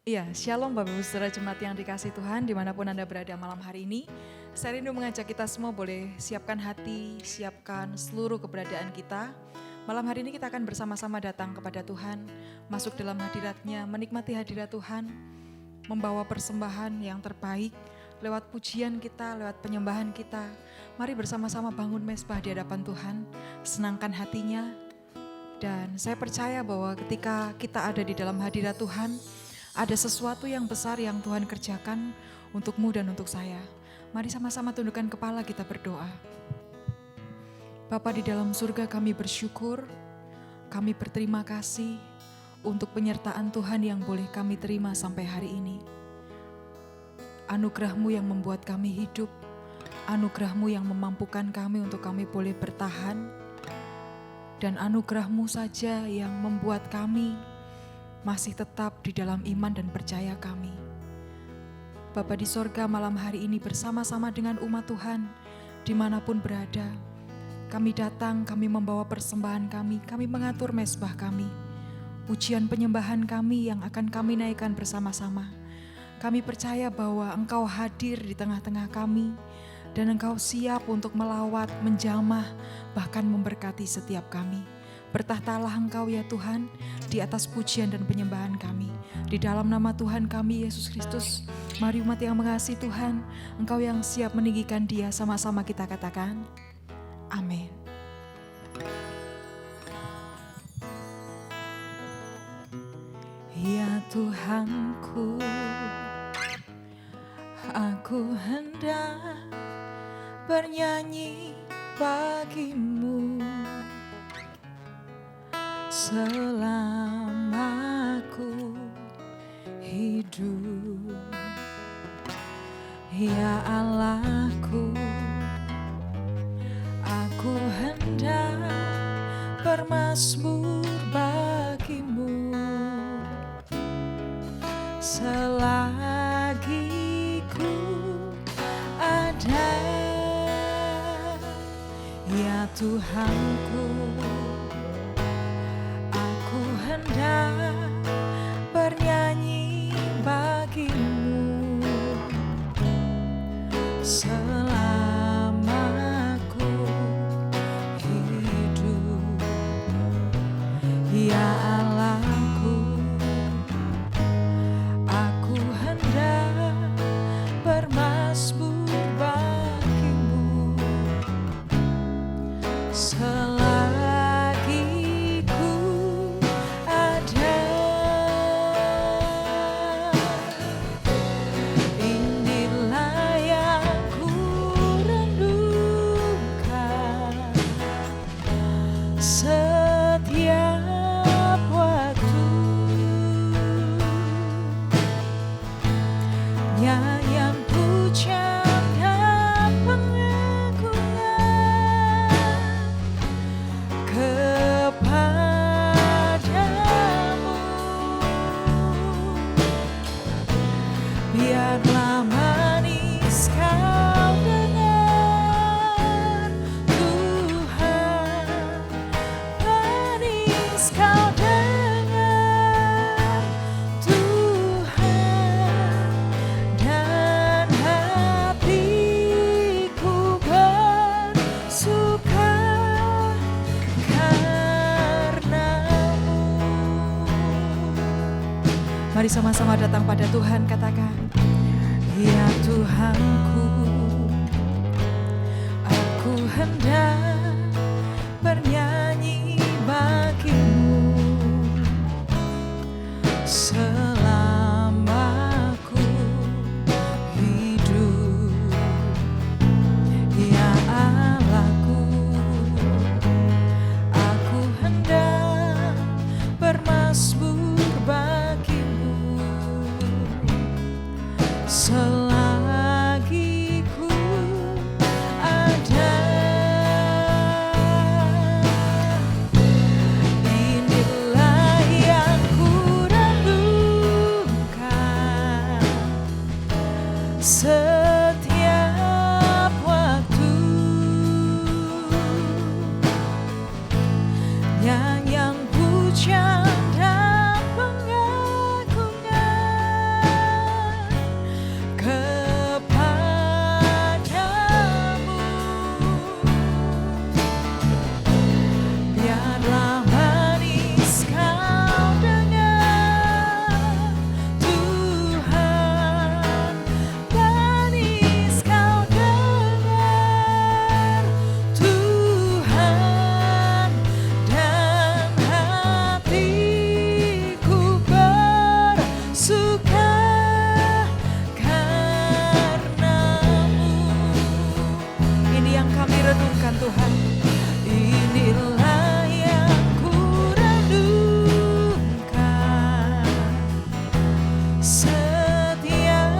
Iya, Shalom Bapak Ibu Saudara Jemaat yang dikasih Tuhan dimanapun Anda berada malam hari ini. Saya rindu mengajak kita semua boleh siapkan hati, siapkan seluruh keberadaan kita. Malam hari ini kita akan bersama-sama datang kepada Tuhan, masuk dalam hadirat-Nya, menikmati hadirat Tuhan, membawa persembahan yang terbaik lewat pujian kita, lewat penyembahan kita. Mari bersama-sama bangun mezbah di hadapan Tuhan, senangkan hatinya. Dan saya percaya bahwa ketika kita ada di dalam hadirat Tuhan, ada sesuatu yang besar yang Tuhan kerjakan untukmu dan untuk saya. Mari sama-sama tundukkan kepala, kita berdoa. Bapa di dalam surga, kami bersyukur, kami berterima kasih untuk penyertaan Tuhan yang boleh kami terima sampai hari ini. Anugerah-Mu yang membuat kami hidup, anugerah-Mu yang memampukan kami untuk kami boleh bertahan, dan anugerah-Mu saja yang membuat kami masih tetap di dalam iman dan percaya kami. Bapa di sorga, malam hari ini bersama-sama dengan umat Tuhan dimanapun berada, kami datang, kami membawa persembahan kami mengatur mezbah kami, pujian penyembahan kami yang akan kami naikkan bersama-sama. Kami percaya bahwa Engkau hadir di tengah-tengah kami dan Engkau siap untuk melawat, menjamah, bahkan memberkati setiap kami. Bertahtalah Engkau ya Tuhan di atas pujian dan penyembahan kami. Di dalam nama Tuhan kami Yesus Kristus, mari umat yang mengasihi Tuhan, Engkau yang siap meninggikan Dia, sama-sama kita katakan, amin. Ya Tuhanku, aku hendak bernyanyi bagimu selama aku hidup. Ya Allahku, aku hendak bermazmur bagimu selagi ku ada. Ya Tuhanku, hendak bernyanyi bagimu selama aku hidup. Ya Allahku, aku hendak bermazmur bagimu selagi ku ada. Inilah yang ku rindukan setiap waktu, nyanyian pujian dan pengagungan kepadamu. Biarlah manis kau dengar Tuhan, manis kau dengar Tuhan, dan hatiku bersuka karenamu. Mari sama-sama datang pada Tuhan, katakan, ya Tuhanku, aku hendak bernyanyi bagimu selama aku hidup. Ya Allahku, aku hendak bermazmur bagimu selagi ku ada. Inilah yang ku rindukan setiap waktu, nyanyian pujian dan pengagungan Setiap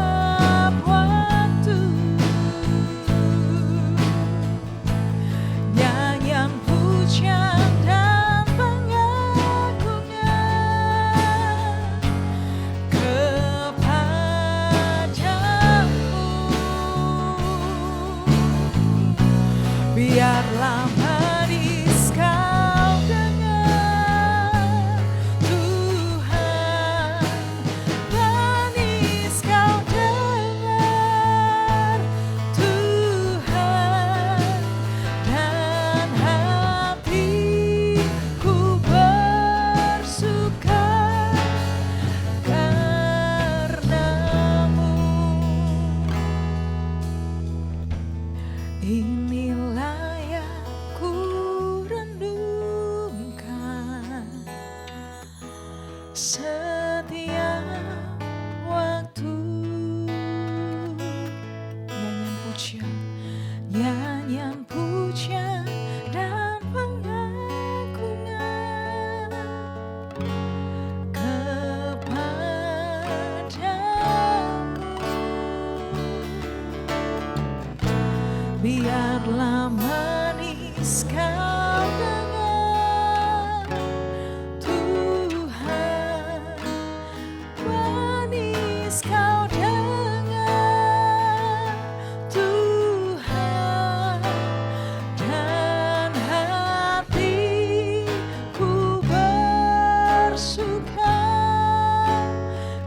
waktu nyanyian pujian dan pengagungan kepadamu, biarlah manis kau dengar Tuhan, manis kau dengar Tuhan, dan hatiku bersuka karenamu. Inilah yang ku renungkan setiap waktu. Nyanyian pujian dan pengagungan kepadamu, biarlah manis kau dengar Tuhan, manis kau dengar Tuhan, dan hatiku bersuka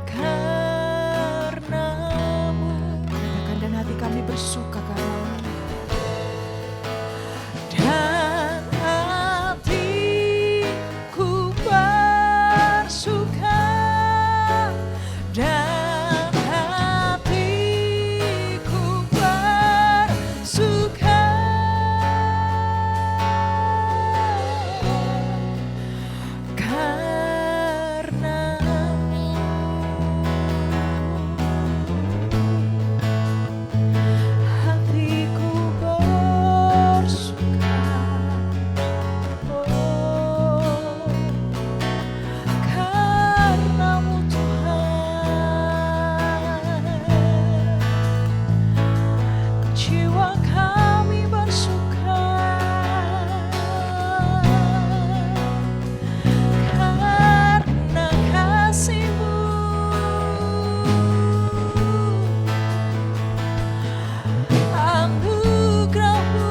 karenamu. Katakan, dan hati kami bersuka karenamu. Dan hatiku bersuka, dan hatiku bersuka karenamu. Hatiku bersuka, oh, karenamu Tuhan. Jiwa kami bersuka karena kasih-Mu. Anugerah-Mu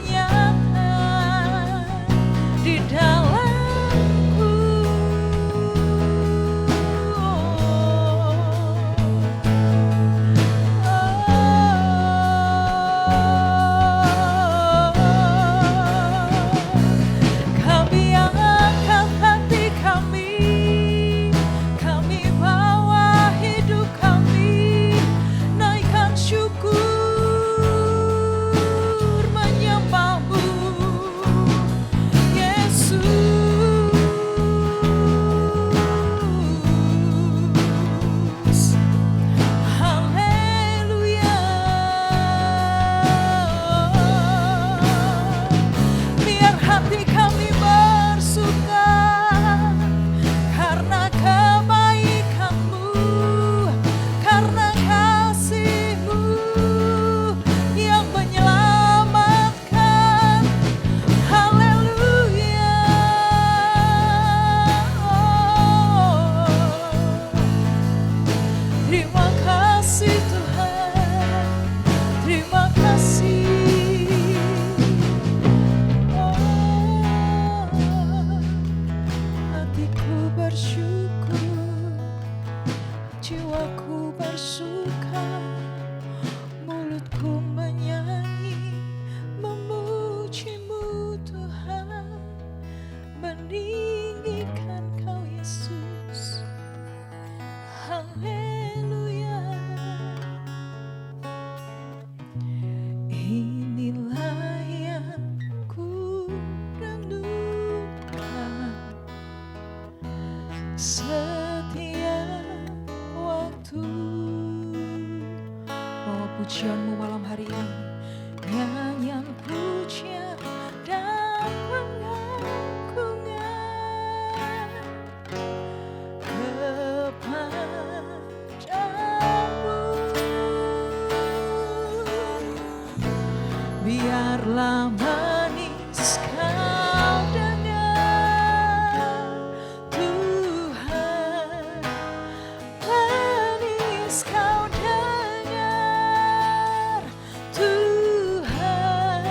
nyata di dalamku. Kami angkat hati kami bawa hidup kami, naikkan syukur menyembah-Mu Yesus. Haleluya. Biar hati kami bersuka karena kebaikan-Mu, karena kasih-Mu yang menyelamatkan. Haleluya. Terima kasih Tuhan, terima kasih. Hatiku bersyukur, jiwaku bersuka, mulutku menyanyi, memuji-Mu Tuhan, meninggikan Kau Yesus. Haleluya. Inilah yang ku renungkan setiap waktu. Bawa pujian-Mu malam hari ini, nyanyian pujian dan pengagungan biarlah manis kau dengar Tuhan, manis kau dengar Tuhan,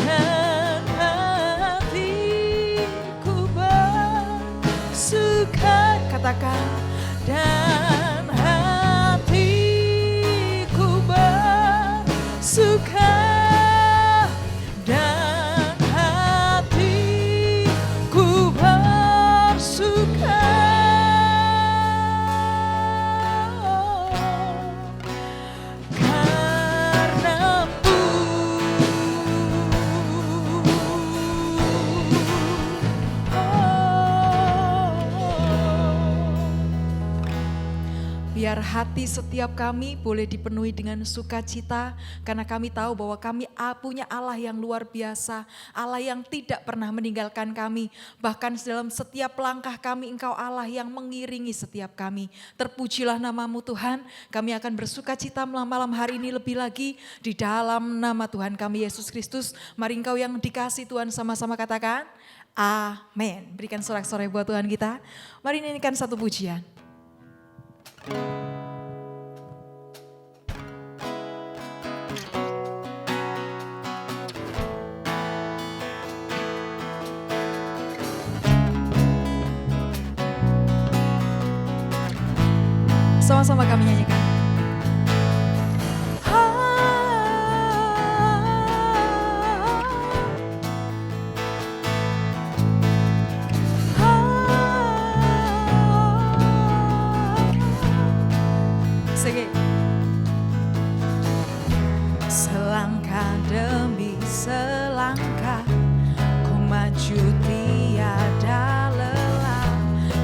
dan hatiku bersuka, katakan, dan hatiku bersuka, dan hatiku bersuka, karena-Mu. Biar hati setiap kami boleh dipenuhi dengan sukacita, karena kami tahu bahwa kami punya Allah yang luar biasa, Allah yang tidak pernah meninggalkan kami. Bahkan dalam setiap langkah kami, Engkau Allah yang mengiringi setiap kami. Terpujilah nama-Mu Tuhan, kami akan bersukacita malam hari ini lebih lagi di dalam nama Tuhan kami Yesus Kristus. Mari Engkau yang dikasih Tuhan sama-sama katakan, amin. Berikan sorak-sorai buat Tuhan kita. Mari nyanyikan satu pujian. Sama-sama kami nyanyikan. Selangkah demi selangkah ku maju tiada lelah,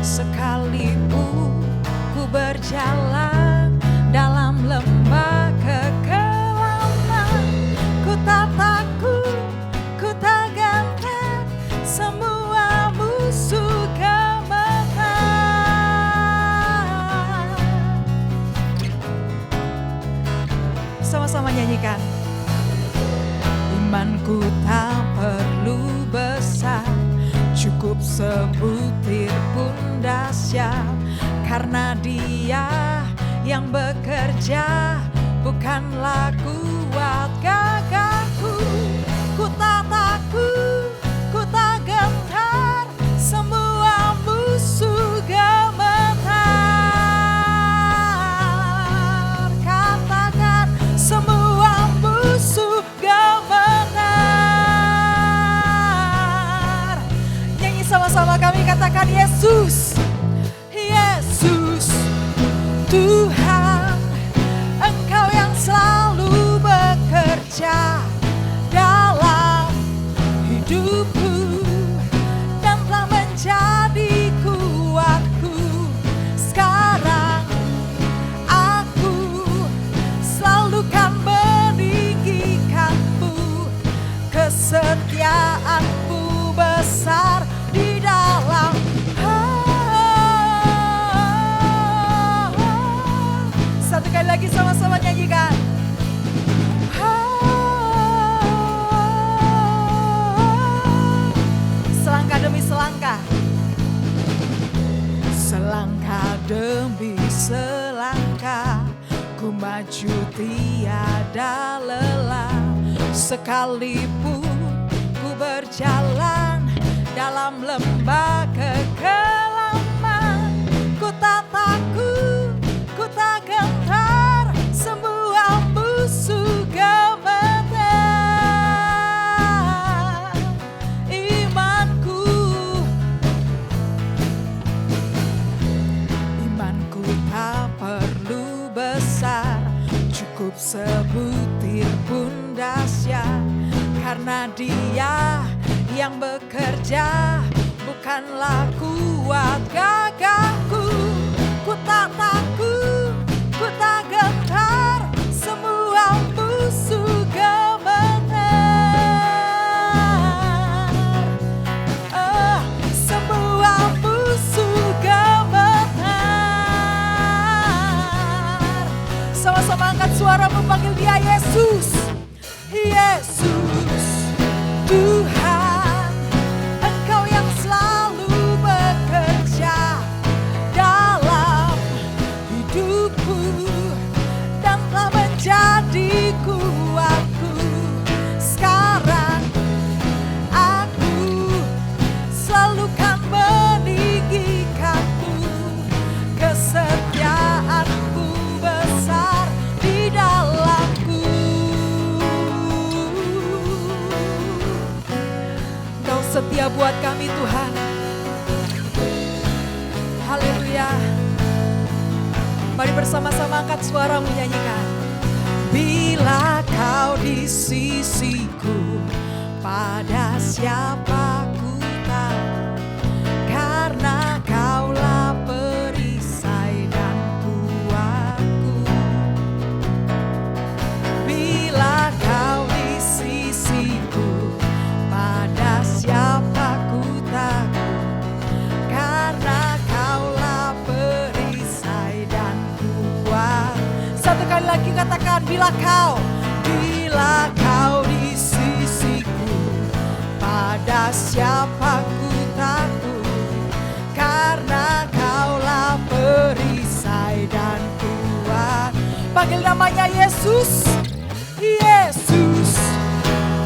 sekalipun ku berjalan dalam lembah kekelaman, ku tak takut, ku tak gentar, semua musuh gemetar. Sama-sama nyanyikan. Imanku tak perlu besar, cukup sebutir pun dahsyat, karena Dia yang bekerja, bukanlah kuat gagahku. Ku tak takut, ku tak gentar, semua musuh gemetar. Katakan, semua musuh gemetar. Nyanyi sama-sama kami, katakan, Yesus, Yesus Tuhan, Engkau yang selalu bekerja dalam hidupku dan telah menjadi kuatku. Sekarang aku selalu kan meninggikan-Mu, kesetiaan-Mu besar di dalam. Satu kali lagi sama-sama nyanyikan. Selangkah demi selangkah, selangkah demi selangkah, ku maju tiada lelah, sekalipun ku berjalan dalam lembah kekelaman, ku tak takut, ku tak gentar, semua musuh gemetar. Imanku tak perlu besar, cukup sebutir pun dahsyat, karena Dia yang bekerja, bukanlah kuat gagahku. Ku tak takut, ku tak gentar, semua musuh gemetar. Semua musuh gemetar. Sama-sama angkat suara memanggil Dia Yesus, Yesus buat kami Tuhan. Haleluya. Mari bersama-sama angkat suara menyanyikan. Bila kau di sisiku, pada siapa ku takut, karena kaulah perisai dan kuatku. Bila kau di sisiku, pada siapa ku takut, karena kaulah perisai dan kuat. Satu kali lagi katakan, bila kau di sisiku, pada siapa ku takut, karena kaulah perisai dan kuat. Panggil namanya Yesus, Yesus,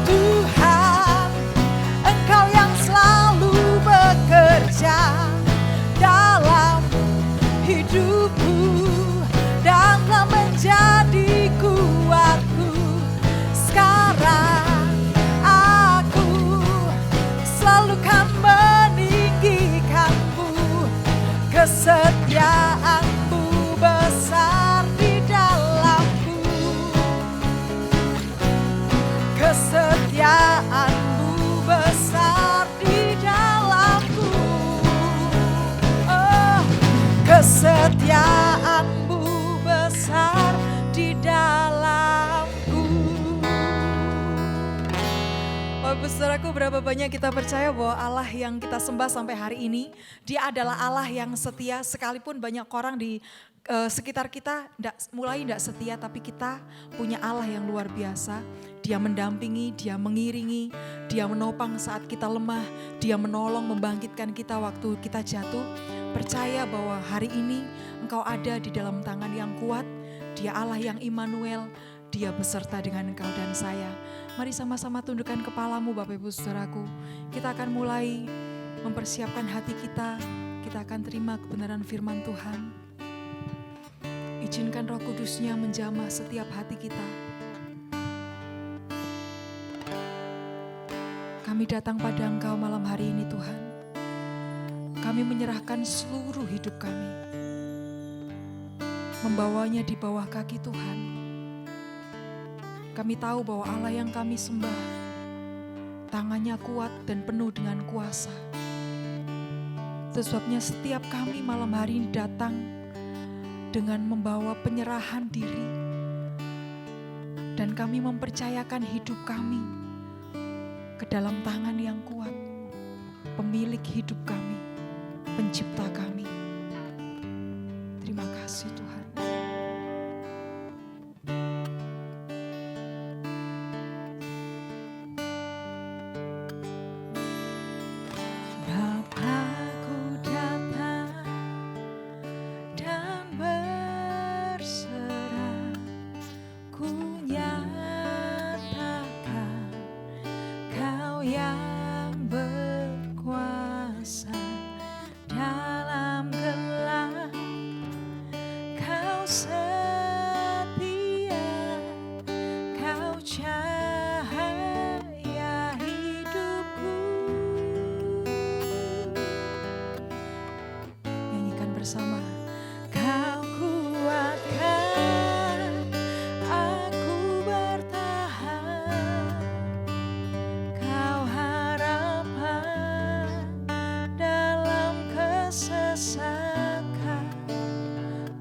Tuhan, Engkau yang selalu bekerja dalam hidupku dan telah menjadi kuatku. Sekarang aku selalu kan meninggikanmu, kesetiaanmu besar di dalamku, kesetiaanmu besar di dalamku, oh, kesetiaanmu besar di dalamku. Bapak saudaraku, berapa banyak kita percaya bahwa Allah yang kita sembah sampai hari ini, Dia adalah Allah yang setia, sekalipun banyak orang di sekitar kita mulai tidak setia, tapi kita punya Allah yang luar biasa. Dia mendampingi, Dia mengiringi, Dia menopang saat kita lemah, Dia menolong membangkitkan kita waktu kita jatuh. Percaya bahwa hari ini engkau ada di dalam tangan yang kuat. Dia Allah yang Immanuel, Dia beserta dengan engkau dan saya. Mari sama-sama tundukkan kepalamu Bapak Ibu Saudaraku. Kita akan mulai mempersiapkan hati kita. Kita akan terima kebenaran firman Tuhan. Izinkan Roh Kudus-Nya menjamah setiap hati kita. Kami datang pada Engkau malam hari ini Tuhan. Kami menyerahkan seluruh hidup kami. Membawanya di bawah kaki Tuhan. Kami tahu bahwa Allah yang kami sembah, tangannya kuat dan penuh dengan kuasa. Itu sebabnya setiap kami malam hari ini datang dengan membawa penyerahan diri. Dan kami mempercayakan hidup kami ke dalam tangan yang kuat, pemilik hidup kami, pencipta kami. Terima kasih Tuhan. Bersama Kau kuatkan aku bertahan, Kau harapan dalam kesesakan,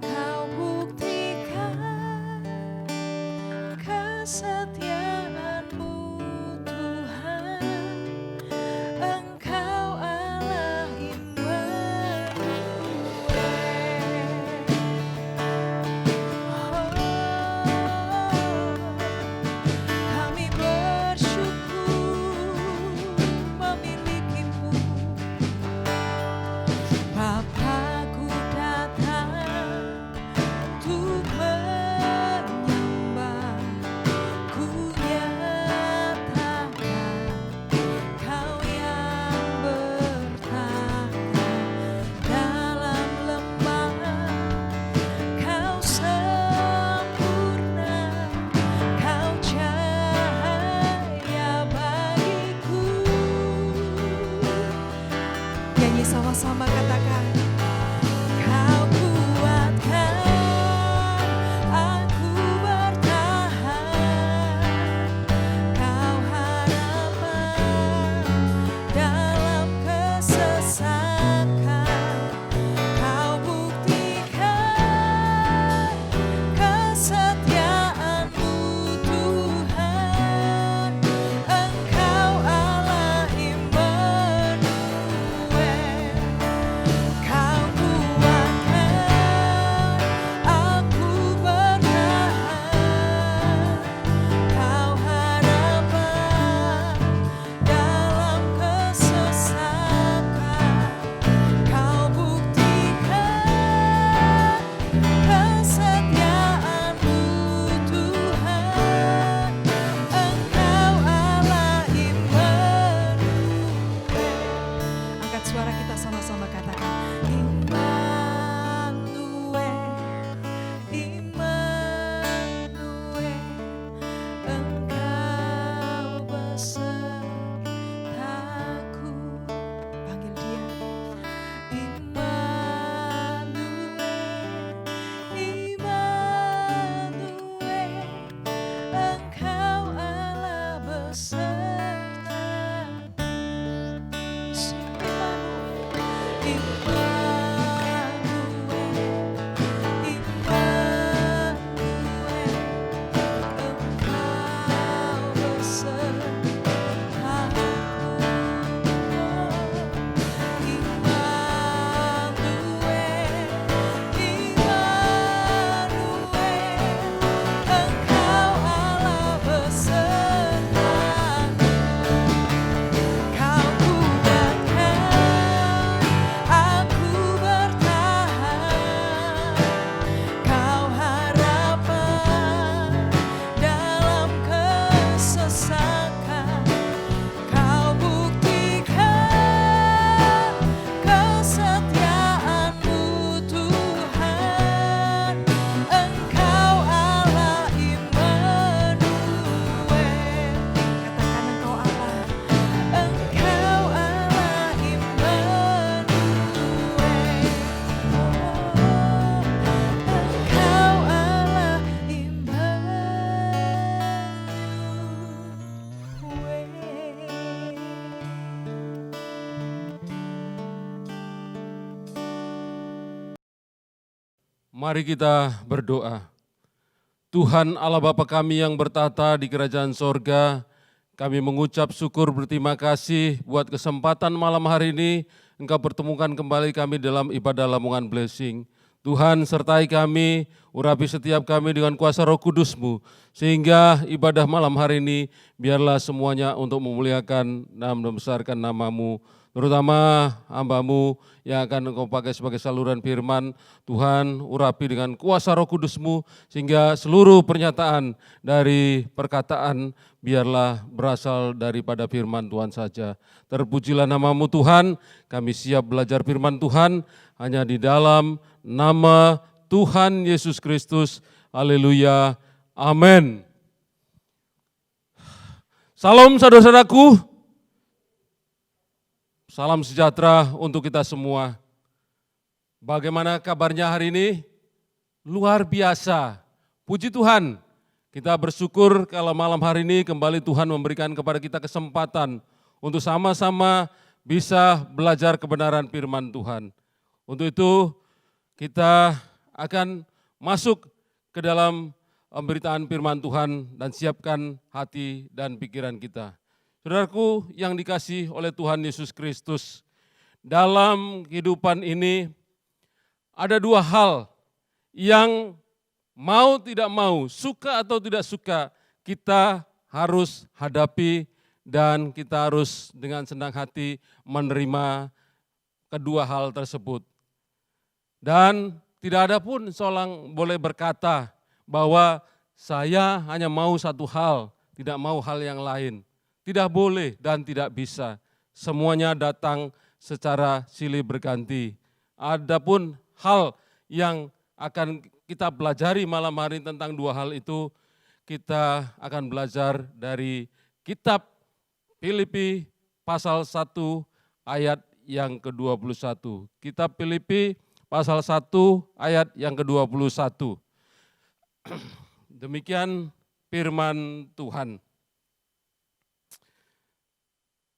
Kau buktikan kesetiaanmu Tuhan, Engkau Allah Bapa. Mari kita berdoa. Tuhan Allah Bapa kami yang bertata di kerajaan sorga, kami mengucap syukur berterima kasih buat kesempatan malam hari ini Engkau pertemukan kembali kami dalam ibadah Lamongan Blessing. Tuhan sertai kami, urapi setiap kami dengan kuasa Roh Kudus-Mu, sehingga ibadah malam hari ini biarlah semuanya untuk memuliakan dan membesarkan nama-Mu, terutama hamba-Mu yang akan Engkau pakai sebagai saluran firman. Tuhan urapi dengan kuasa Roh Kudus-Mu, sehingga seluruh pernyataan dari perkataan biarlah berasal daripada firman Tuhan saja. Terpujilah nama-Mu Tuhan, kami siap belajar firman Tuhan hanya di dalam nama Tuhan Yesus Kristus. Haleluya, amin. Salam saudara-saudaraku, salam sejahtera untuk kita semua. Bagaimana kabarnya hari ini? Luar biasa, puji Tuhan. Kita bersyukur kalau malam hari ini kembali Tuhan memberikan kepada kita kesempatan untuk sama-sama bisa belajar kebenaran firman Tuhan. Untuk itu kita akan masuk ke dalam pemberitaan firman Tuhan dan siapkan hati dan pikiran kita. Saudaraku yang dikasihi oleh Tuhan Yesus Kristus, dalam kehidupan ini ada dua hal yang mau tidak mau, suka atau tidak suka, kita harus hadapi dan kita harus dengan senang hati menerima kedua hal tersebut. Dan tidak ada pun seorang boleh berkata bahwa saya hanya mau satu hal, tidak mau hal yang lain. Tidak boleh dan tidak bisa. Semuanya datang secara silih berganti. Adapun hal yang akan kita pelajari malam hari tentang dua hal itu, kita akan belajar dari kitab Filipi pasal 1 ayat yang ke-21. Kitab Filipi pasal 1 ayat yang ke-21. Demikian firman Tuhan.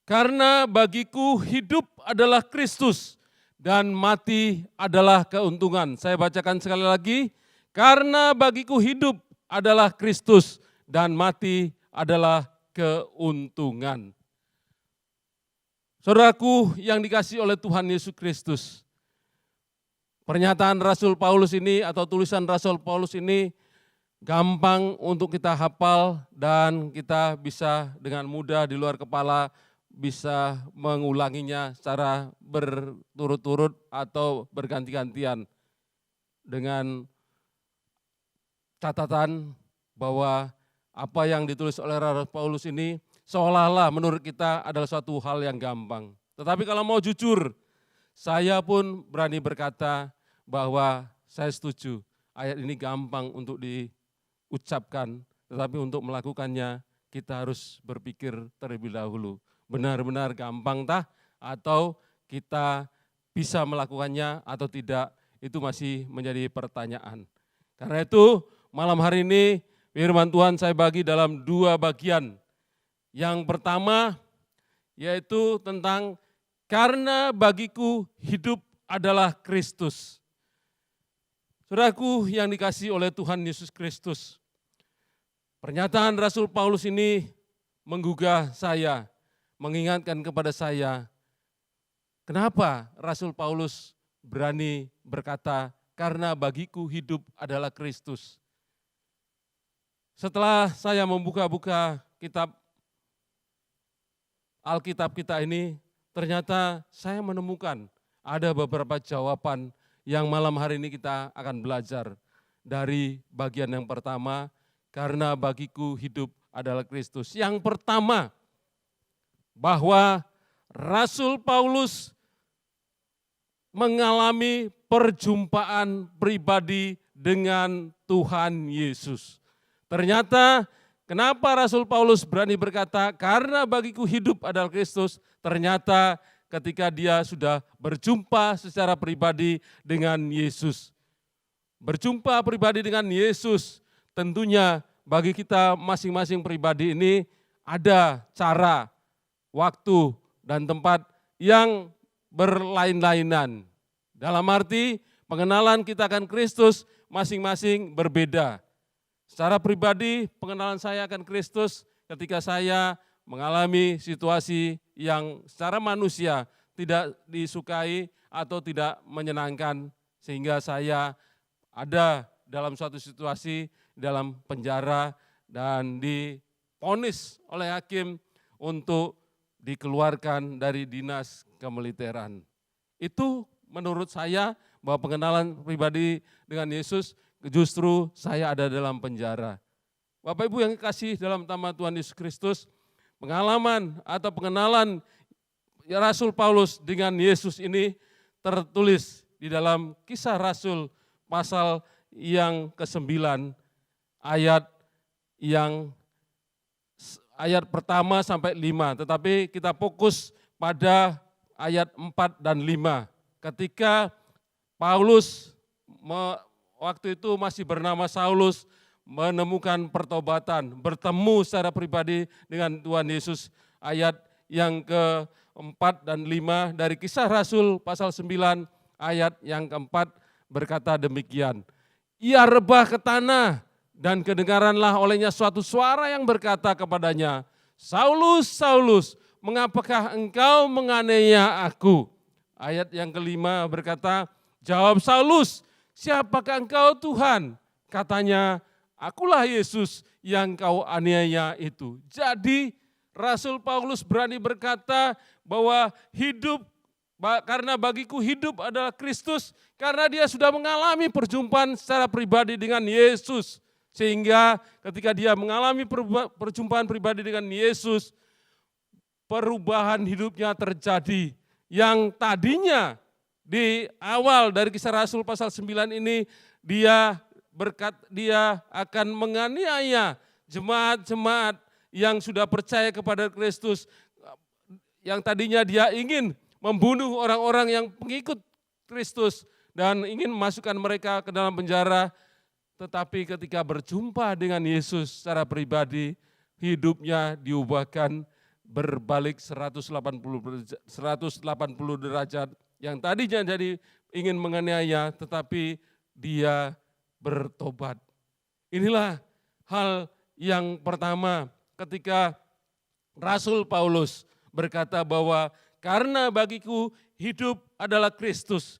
Karena bagiku hidup adalah Kristus dan mati adalah keuntungan. Saya bacakan sekali lagi. Karena bagiku hidup adalah Kristus dan mati adalah keuntungan. Saudaraku yang dikasihi oleh Tuhan Yesus Kristus, pernyataan Rasul Paulus ini atau tulisan Rasul Paulus ini gampang untuk kita hafal dan kita bisa dengan mudah di luar kepala bisa mengulanginya secara berturut-turut atau berganti-gantian dengan catatan bahwa apa yang ditulis oleh Rasul Paulus ini seolah-olah menurut kita adalah suatu hal yang gampang. Tetapi kalau mau jujur, saya pun berani berkata bahwa saya setuju ayat ini gampang untuk diucapkan, tetapi untuk melakukannya kita harus berpikir terlebih dahulu. Benar-benar gampang tah atau kita bisa melakukannya atau tidak, itu masih menjadi pertanyaan. Karena itu malam hari ini firman Tuhan saya bagi dalam dua bagian. Yang pertama yaitu tentang karena bagiku hidup adalah Kristus. Saudaraku yang dikasihi oleh Tuhan Yesus Kristus, pernyataan Rasul Paulus ini menggugah saya, mengingatkan kepada saya, kenapa Rasul Paulus berani berkata, karena bagiku hidup adalah Kristus. Setelah saya membuka-buka kitab Alkitab kita ini, ternyata saya menemukan ada beberapa jawaban yang malam hari ini kita akan belajar. Dari bagian yang pertama, karena bagiku hidup adalah Kristus. Yang pertama, bahwa Rasul Paulus mengalami perjumpaan pribadi dengan Tuhan Yesus. Ternyata kenapa Rasul Paulus berani berkata, karena bagiku hidup adalah Kristus, ternyata ketika dia sudah berjumpa secara pribadi dengan Yesus. Berjumpa pribadi dengan Yesus, tentunya bagi kita masing-masing pribadi ini ada cara, waktu, dan tempat yang berlain-lainan. Dalam arti Pengenalan kita akan Kristus masing-masing berbeda. Secara pribadi, pengenalan saya akan Kristus ketika saya mengalami situasi yang secara manusia tidak disukai atau tidak menyenangkan, sehingga saya ada dalam suatu situasi dalam penjara dan divonis oleh hakim untuk dikeluarkan dari dinas kemiliteran. Itu menurut saya bahwa pengenalan pribadi dengan Yesus justru saya ada dalam penjara. Bapak Ibu yang kasih dalam nama Tuhan Yesus Kristus, pengalaman atau pengenalan Rasul Paulus dengan Yesus ini tertulis di dalam Kisah Rasul pasal yang ke-9 ayat pertama sampai 5, tetapi kita fokus pada ayat 4 dan 5. Ketika Paulus waktu itu masih bernama Saulus menemukan pertobatan, bertemu secara pribadi dengan Tuhan Yesus. Ayat yang ke-4 dan 5 dari Kisah Rasul pasal 9 ayat yang ke-4 berkata demikian. Ia rebah ke tanah dan kedengaranlah olehnya suatu suara yang berkata kepadanya, Saulus, Saulus, mengapakah engkau menganiaya aku? Ayat yang ke-5 berkata, jawab Saulus, siapakah engkau Tuhan? Katanya, akulah Yesus yang kau aniaya itu. Jadi Rasul Paulus berani berkata bahwa karena bagiku hidup adalah Kristus, karena dia sudah mengalami perjumpaan secara pribadi dengan Yesus. Sehingga ketika dia mengalami perjumpaan pribadi dengan Yesus, perubahan hidupnya terjadi. Yang tadinya di awal dari Kisah Rasul pasal 9 ini dia akan menganiaya jemaat-jemaat yang sudah percaya kepada Kristus. Yang tadinya dia ingin membunuh orang-orang yang pengikut Kristus dan ingin memasukkan mereka ke dalam penjara. Tetapi ketika berjumpa dengan Yesus secara pribadi, hidupnya diubahkan berbalik 180 derajat. Yang tadinya jadi ingin menganiaya, tetapi dia bertobat. Inilah hal yang pertama ketika Rasul Paulus berkata bahwa karena bagiku hidup adalah Kristus.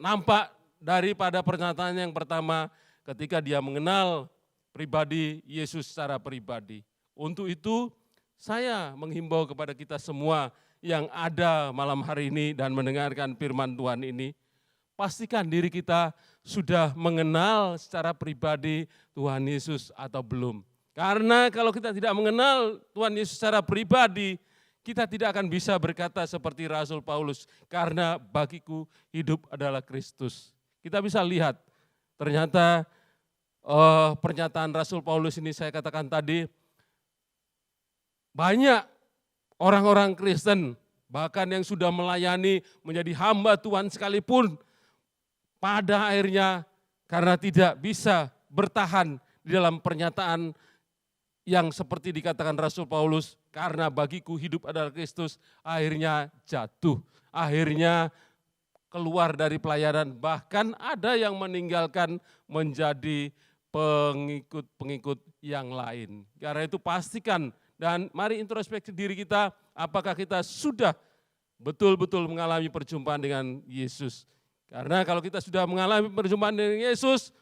Nampak daripada pernyataan yang pertama ketika dia mengenal pribadi Yesus secara pribadi. Untuk itu saya menghimbau kepada kita semua yang ada malam hari ini dan mendengarkan firman Tuhan ini, pastikan diri kita sudah mengenal secara pribadi Tuhan Yesus atau belum. Karena kalau kita tidak mengenal Tuhan Yesus secara pribadi, kita tidak akan bisa berkata seperti Rasul Paulus, karena bagiku hidup adalah Kristus. Kita bisa lihat, ternyata pernyataan Rasul Paulus ini saya katakan tadi, banyak orang-orang Kristen, bahkan yang sudah melayani menjadi hamba Tuhan sekalipun, pada akhirnya karena tidak bisa bertahan di dalam pernyataan yang seperti dikatakan Rasul Paulus, karena bagiku hidup adalah Kristus, akhirnya jatuh, akhirnya keluar dari pelayanan, bahkan ada yang meninggalkan menjadi pengikut-pengikut yang lain. Karena itu pastikan dan mari introspeksi diri kita, apakah kita sudah betul-betul mengalami perjumpaan dengan Yesus. Karena kalau kita sudah mengalami perjumpaan dengan Yesus,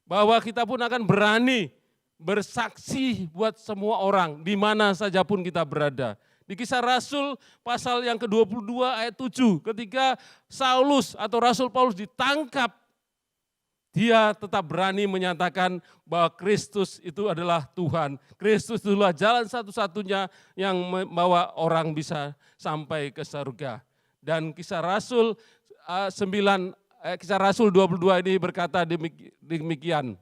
bahwa kita pun akan berani bersaksi buat semua orang, di mana saja pun kita berada. Di Kisah Rasul pasal yang ke-22 ayat 7, ketika Saulus atau Rasul Paulus ditangkap, dia tetap berani menyatakan bahwa Kristus itu adalah Tuhan. Kristus itulah jalan satu-satunya yang membawa orang bisa sampai ke surga. Dan Kisah Rasul 22 ini berkata demikian.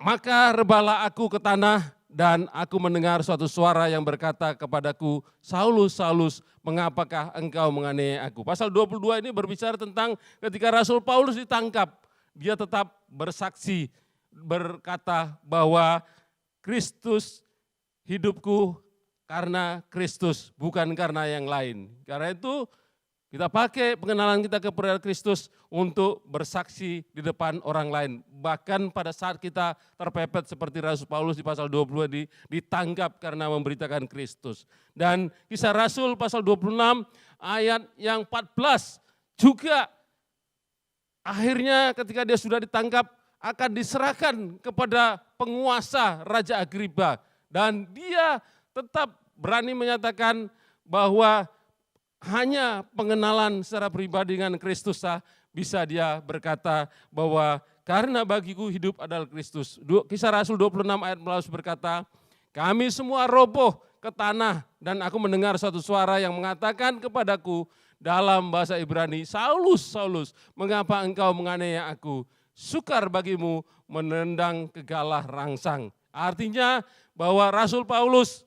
Maka rebahlah aku ke tanah dan aku mendengar suatu suara yang berkata kepadaku, Saulus, Saulus, mengapakah engkau menganiaya aku? Pasal 22 ini berbicara tentang ketika Rasul Paulus ditangkap, dia tetap bersaksi, berkata bahwa Kristus hidupku karena Kristus, bukan karena yang lain. Karena itu Kita pakai pengenalan kita kepada Kristus untuk bersaksi di depan orang lain. Bahkan pada saat kita terpepet seperti Rasul Paulus di pasal 22 ditangkap karena memberitakan Kristus. Dan Kisah Rasul pasal 26 ayat yang 14 juga akhirnya ketika dia sudah ditangkap akan diserahkan kepada penguasa Raja Agripa. Dan dia tetap berani menyatakan bahwa hanya pengenalan secara pribadi dengan Kristus bisa dia berkata bahwa karena bagiku hidup adalah Kristus. Kisah Rasul 26 ayat 14 berkata, kami semua roboh ke tanah dan aku mendengar suatu suara yang mengatakan kepadaku dalam bahasa Ibrani, Saulus, Saulus, mengapa engkau menganiaya aku? Sukar bagimu menendang kegalah rangsang. Artinya bahwa Rasul Paulus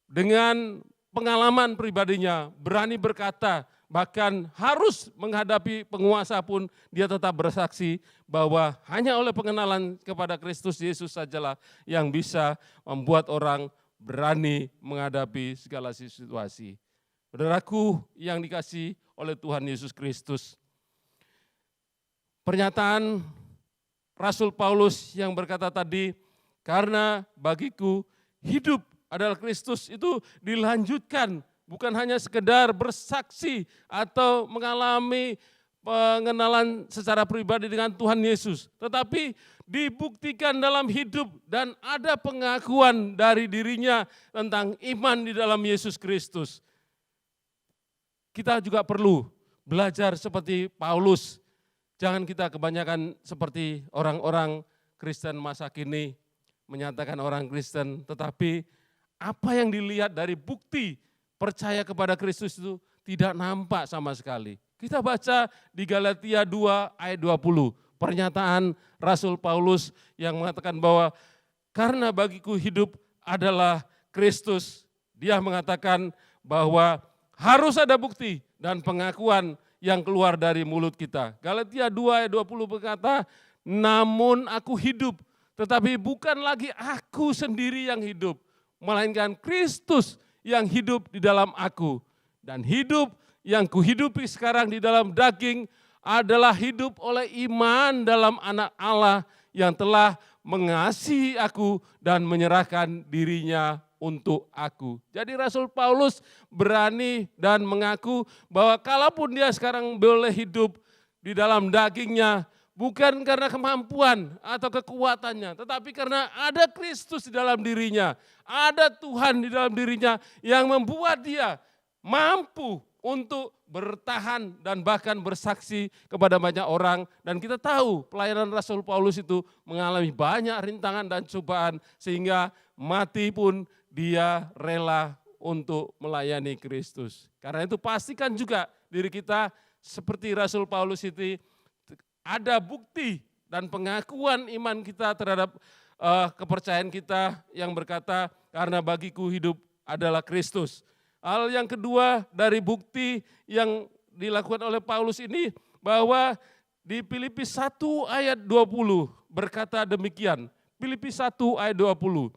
dengan pengalaman pribadinya, berani berkata, bahkan harus menghadapi penguasa pun dia tetap bersaksi bahwa hanya oleh pengenalan kepada Kristus Yesus sajalah yang bisa membuat orang berani menghadapi segala situasi. Saudaraku yang dikasihi oleh Tuhan Yesus Kristus, pernyataan Rasul Paulus yang berkata tadi, karena bagiku hidup adalah Kristus, itu dilanjutkan bukan hanya sekedar bersaksi atau mengalami pengenalan secara pribadi dengan Tuhan Yesus, tetapi dibuktikan dalam hidup dan ada pengakuan dari dirinya tentang iman di dalam Yesus Kristus. Kita juga perlu belajar seperti Paulus. Jangan kita kebanyakan seperti orang-orang Kristen masa kini menyatakan orang Kristen, tetapi apa yang dilihat dari bukti percaya kepada Kristus itu tidak nampak sama sekali. Kita baca di Galatia 2 ayat 20, pernyataan Rasul Paulus yang mengatakan bahwa karena bagiku hidup adalah Kristus. Dia mengatakan bahwa harus ada bukti dan pengakuan yang keluar dari mulut kita. Galatia 2 ayat 20 berkata, namun aku hidup, tetapi bukan lagi aku sendiri yang hidup, melainkan Kristus yang hidup di dalam aku. Dan hidup yang kuhidupi sekarang di dalam daging adalah hidup oleh iman dalam Anak Allah yang telah mengasihi aku dan menyerahkan dirinya untuk aku. Jadi Rasul Paulus berani dan mengaku bahwa kalaupun dia sekarang boleh hidup di dalam dagingnya, bukan karena kemampuan atau kekuatannya, tetapi karena ada Kristus di dalam dirinya, ada Tuhan di dalam dirinya yang membuat dia mampu untuk bertahan dan bahkan bersaksi kepada banyak orang. Dan kita tahu pelayanan Rasul Paulus itu mengalami banyak rintangan dan cobaan sehingga mati pun dia rela untuk melayani Kristus. Karena itu pastikan juga diri kita seperti Rasul Paulus itu ada bukti dan pengakuan iman kita terhadap kepercayaan kita yang berkata karena bagiku hidup adalah Kristus. Hal yang kedua dari bukti yang dilakukan oleh Paulus ini bahwa di Filipi 1 ayat 20 berkata demikian. Filipi 1 ayat 20.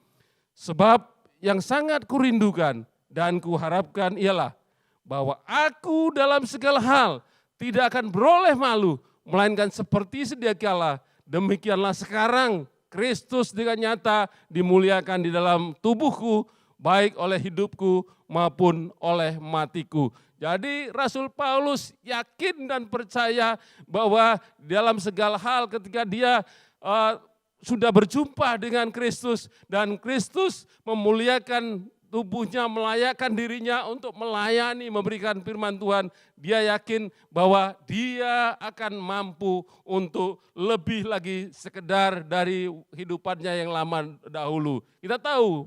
Sebab yang sangat kurindukan dan kuharapkan ialah bahwa aku dalam segala hal tidak akan beroleh malu, melainkan seperti sedia kala, demikianlah sekarang Kristus dengan nyata dimuliakan di dalam tubuhku, baik oleh hidupku maupun oleh matiku. Jadi Rasul Paulus yakin dan percaya bahwa dalam segala hal ketika dia sudah berjumpa dengan Kristus dan Kristus memuliakan tubuhnya, melayakkan dirinya untuk melayani, memberikan firman Tuhan, dia yakin bahwa dia akan mampu untuk lebih lagi sekedar dari hidupannya yang lama dahulu. Kita tahu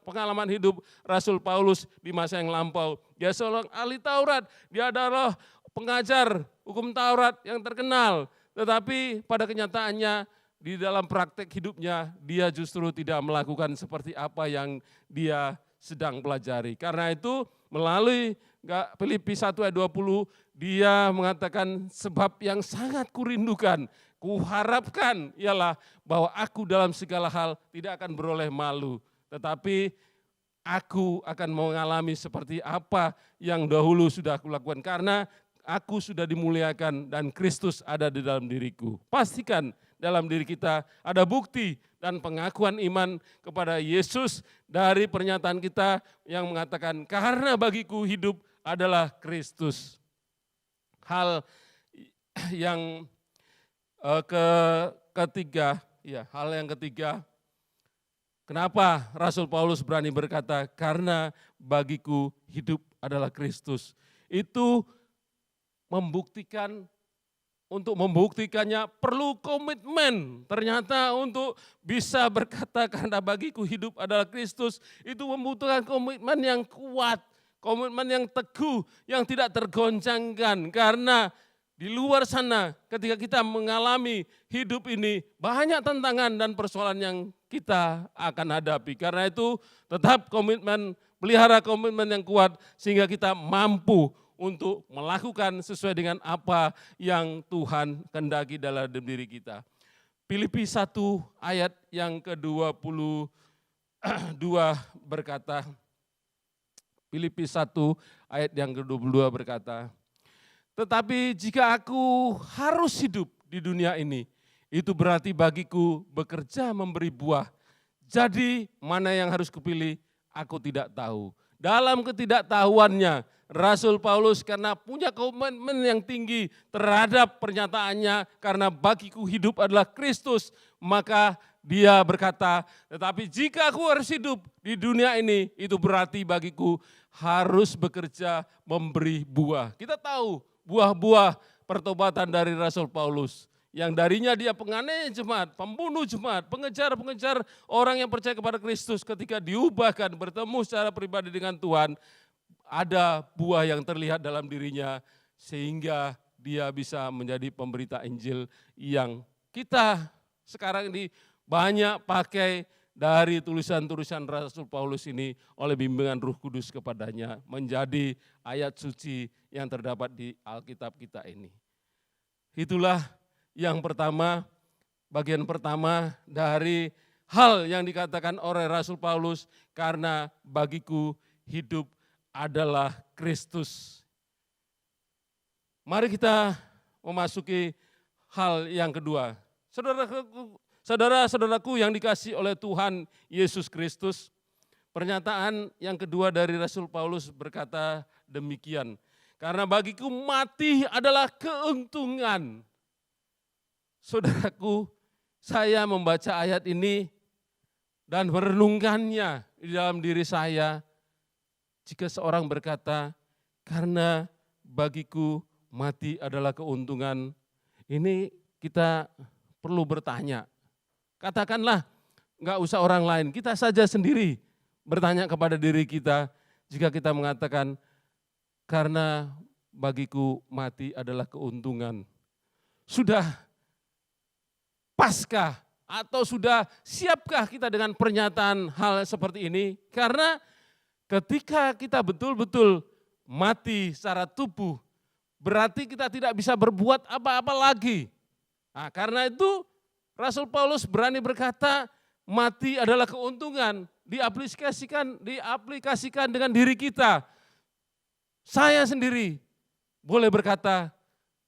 pengalaman hidup Rasul Paulus di masa yang lampau. Dia seorang ahli Taurat, dia adalah pengajar hukum Taurat yang terkenal. Tetapi pada kenyataannya di dalam praktek hidupnya dia justru tidak melakukan seperti apa yang dia sedang pelajari. Karena itu melalui Filipi 1 ayat 20 dia mengatakan sebab yang sangat kurindukan, kuharapkan ialah bahwa aku dalam segala hal tidak akan beroleh malu. Tetapi aku akan mengalami seperti apa yang dahulu sudah aku lakukan. Karena aku sudah dimuliakan dan Kristus ada di dalam diriku. Pastikan dalam diri kita ada bukti dan pengakuan iman kepada Yesus dari pernyataan kita yang mengatakan, karena bagiku hidup adalah Kristus. Hal yang ketiga, kenapa Rasul Paulus berani berkata, karena bagiku hidup adalah Kristus. Itu untuk membuktikannya perlu komitmen. Ternyata untuk bisa berkata karena bagiku hidup adalah Kristus, itu membutuhkan komitmen yang kuat, komitmen yang teguh, yang tidak tergoncangkan. Karena di luar sana ketika kita mengalami hidup ini banyak tantangan dan persoalan yang kita akan hadapi. Karena itu tetap komitmen, pelihara komitmen yang kuat sehingga kita mampu untuk melakukan sesuai dengan apa yang Tuhan kehendaki dalam diri kita. Filipi 1 ayat yang ke-22 berkata, Filipi 1 ayat yang ke-22 berkata, tetapi jika aku harus hidup di dunia ini, itu berarti bagiku bekerja memberi buah. Jadi mana yang harus kupilih, aku tidak tahu. Dalam ketidaktahuannya, Rasul Paulus karena punya komitmen yang tinggi terhadap pernyataannya, karena bagiku hidup adalah Kristus, maka dia berkata, tetapi jika aku harus hidup di dunia ini, itu berarti bagiku harus bekerja memberi buah. Kita tahu buah-buah pertobatan dari Rasul Paulus, yang darinya dia penganiaya jemaat, pembunuh jemaat, pengejar-pengejar orang yang percaya kepada Kristus. Ketika diubahkan, bertemu secara pribadi dengan Tuhan, ada buah yang terlihat dalam dirinya sehingga dia bisa menjadi pemberita Injil yang kita sekarang ini banyak pakai dari tulisan-tulisan Rasul Paulus ini oleh bimbingan Roh Kudus kepadanya menjadi ayat suci yang terdapat di Alkitab kita ini. Itulah yang pertama, bagian pertama dari hal yang dikatakan oleh Rasul Paulus, karena bagiku hidup adalah Kristus. Mari kita memasuki hal yang kedua. Saudara-saudaraku yang dikasihi oleh Tuhan Yesus Kristus, pernyataan yang kedua dari Rasul Paulus berkata demikian, karena bagiku mati adalah keuntungan. Saudaraku, saya membaca ayat ini dan merenungkannya di dalam diri saya. Jika seorang berkata, karena bagiku mati adalah keuntungan, ini kita perlu bertanya. Katakanlah, enggak usah orang lain, kita saja sendiri bertanya kepada diri kita, jika kita mengatakan, karena bagiku mati adalah keuntungan. Sudah paskah atau sudah siapkah kita dengan pernyataan hal seperti ini? Karena ketika kita betul-betul mati secara tubuh, berarti kita tidak bisa berbuat apa-apa lagi. Nah, karena itu Rasul Paulus berani berkata, mati adalah keuntungan, diaplikasikan dengan diri kita. Saya sendiri boleh berkata,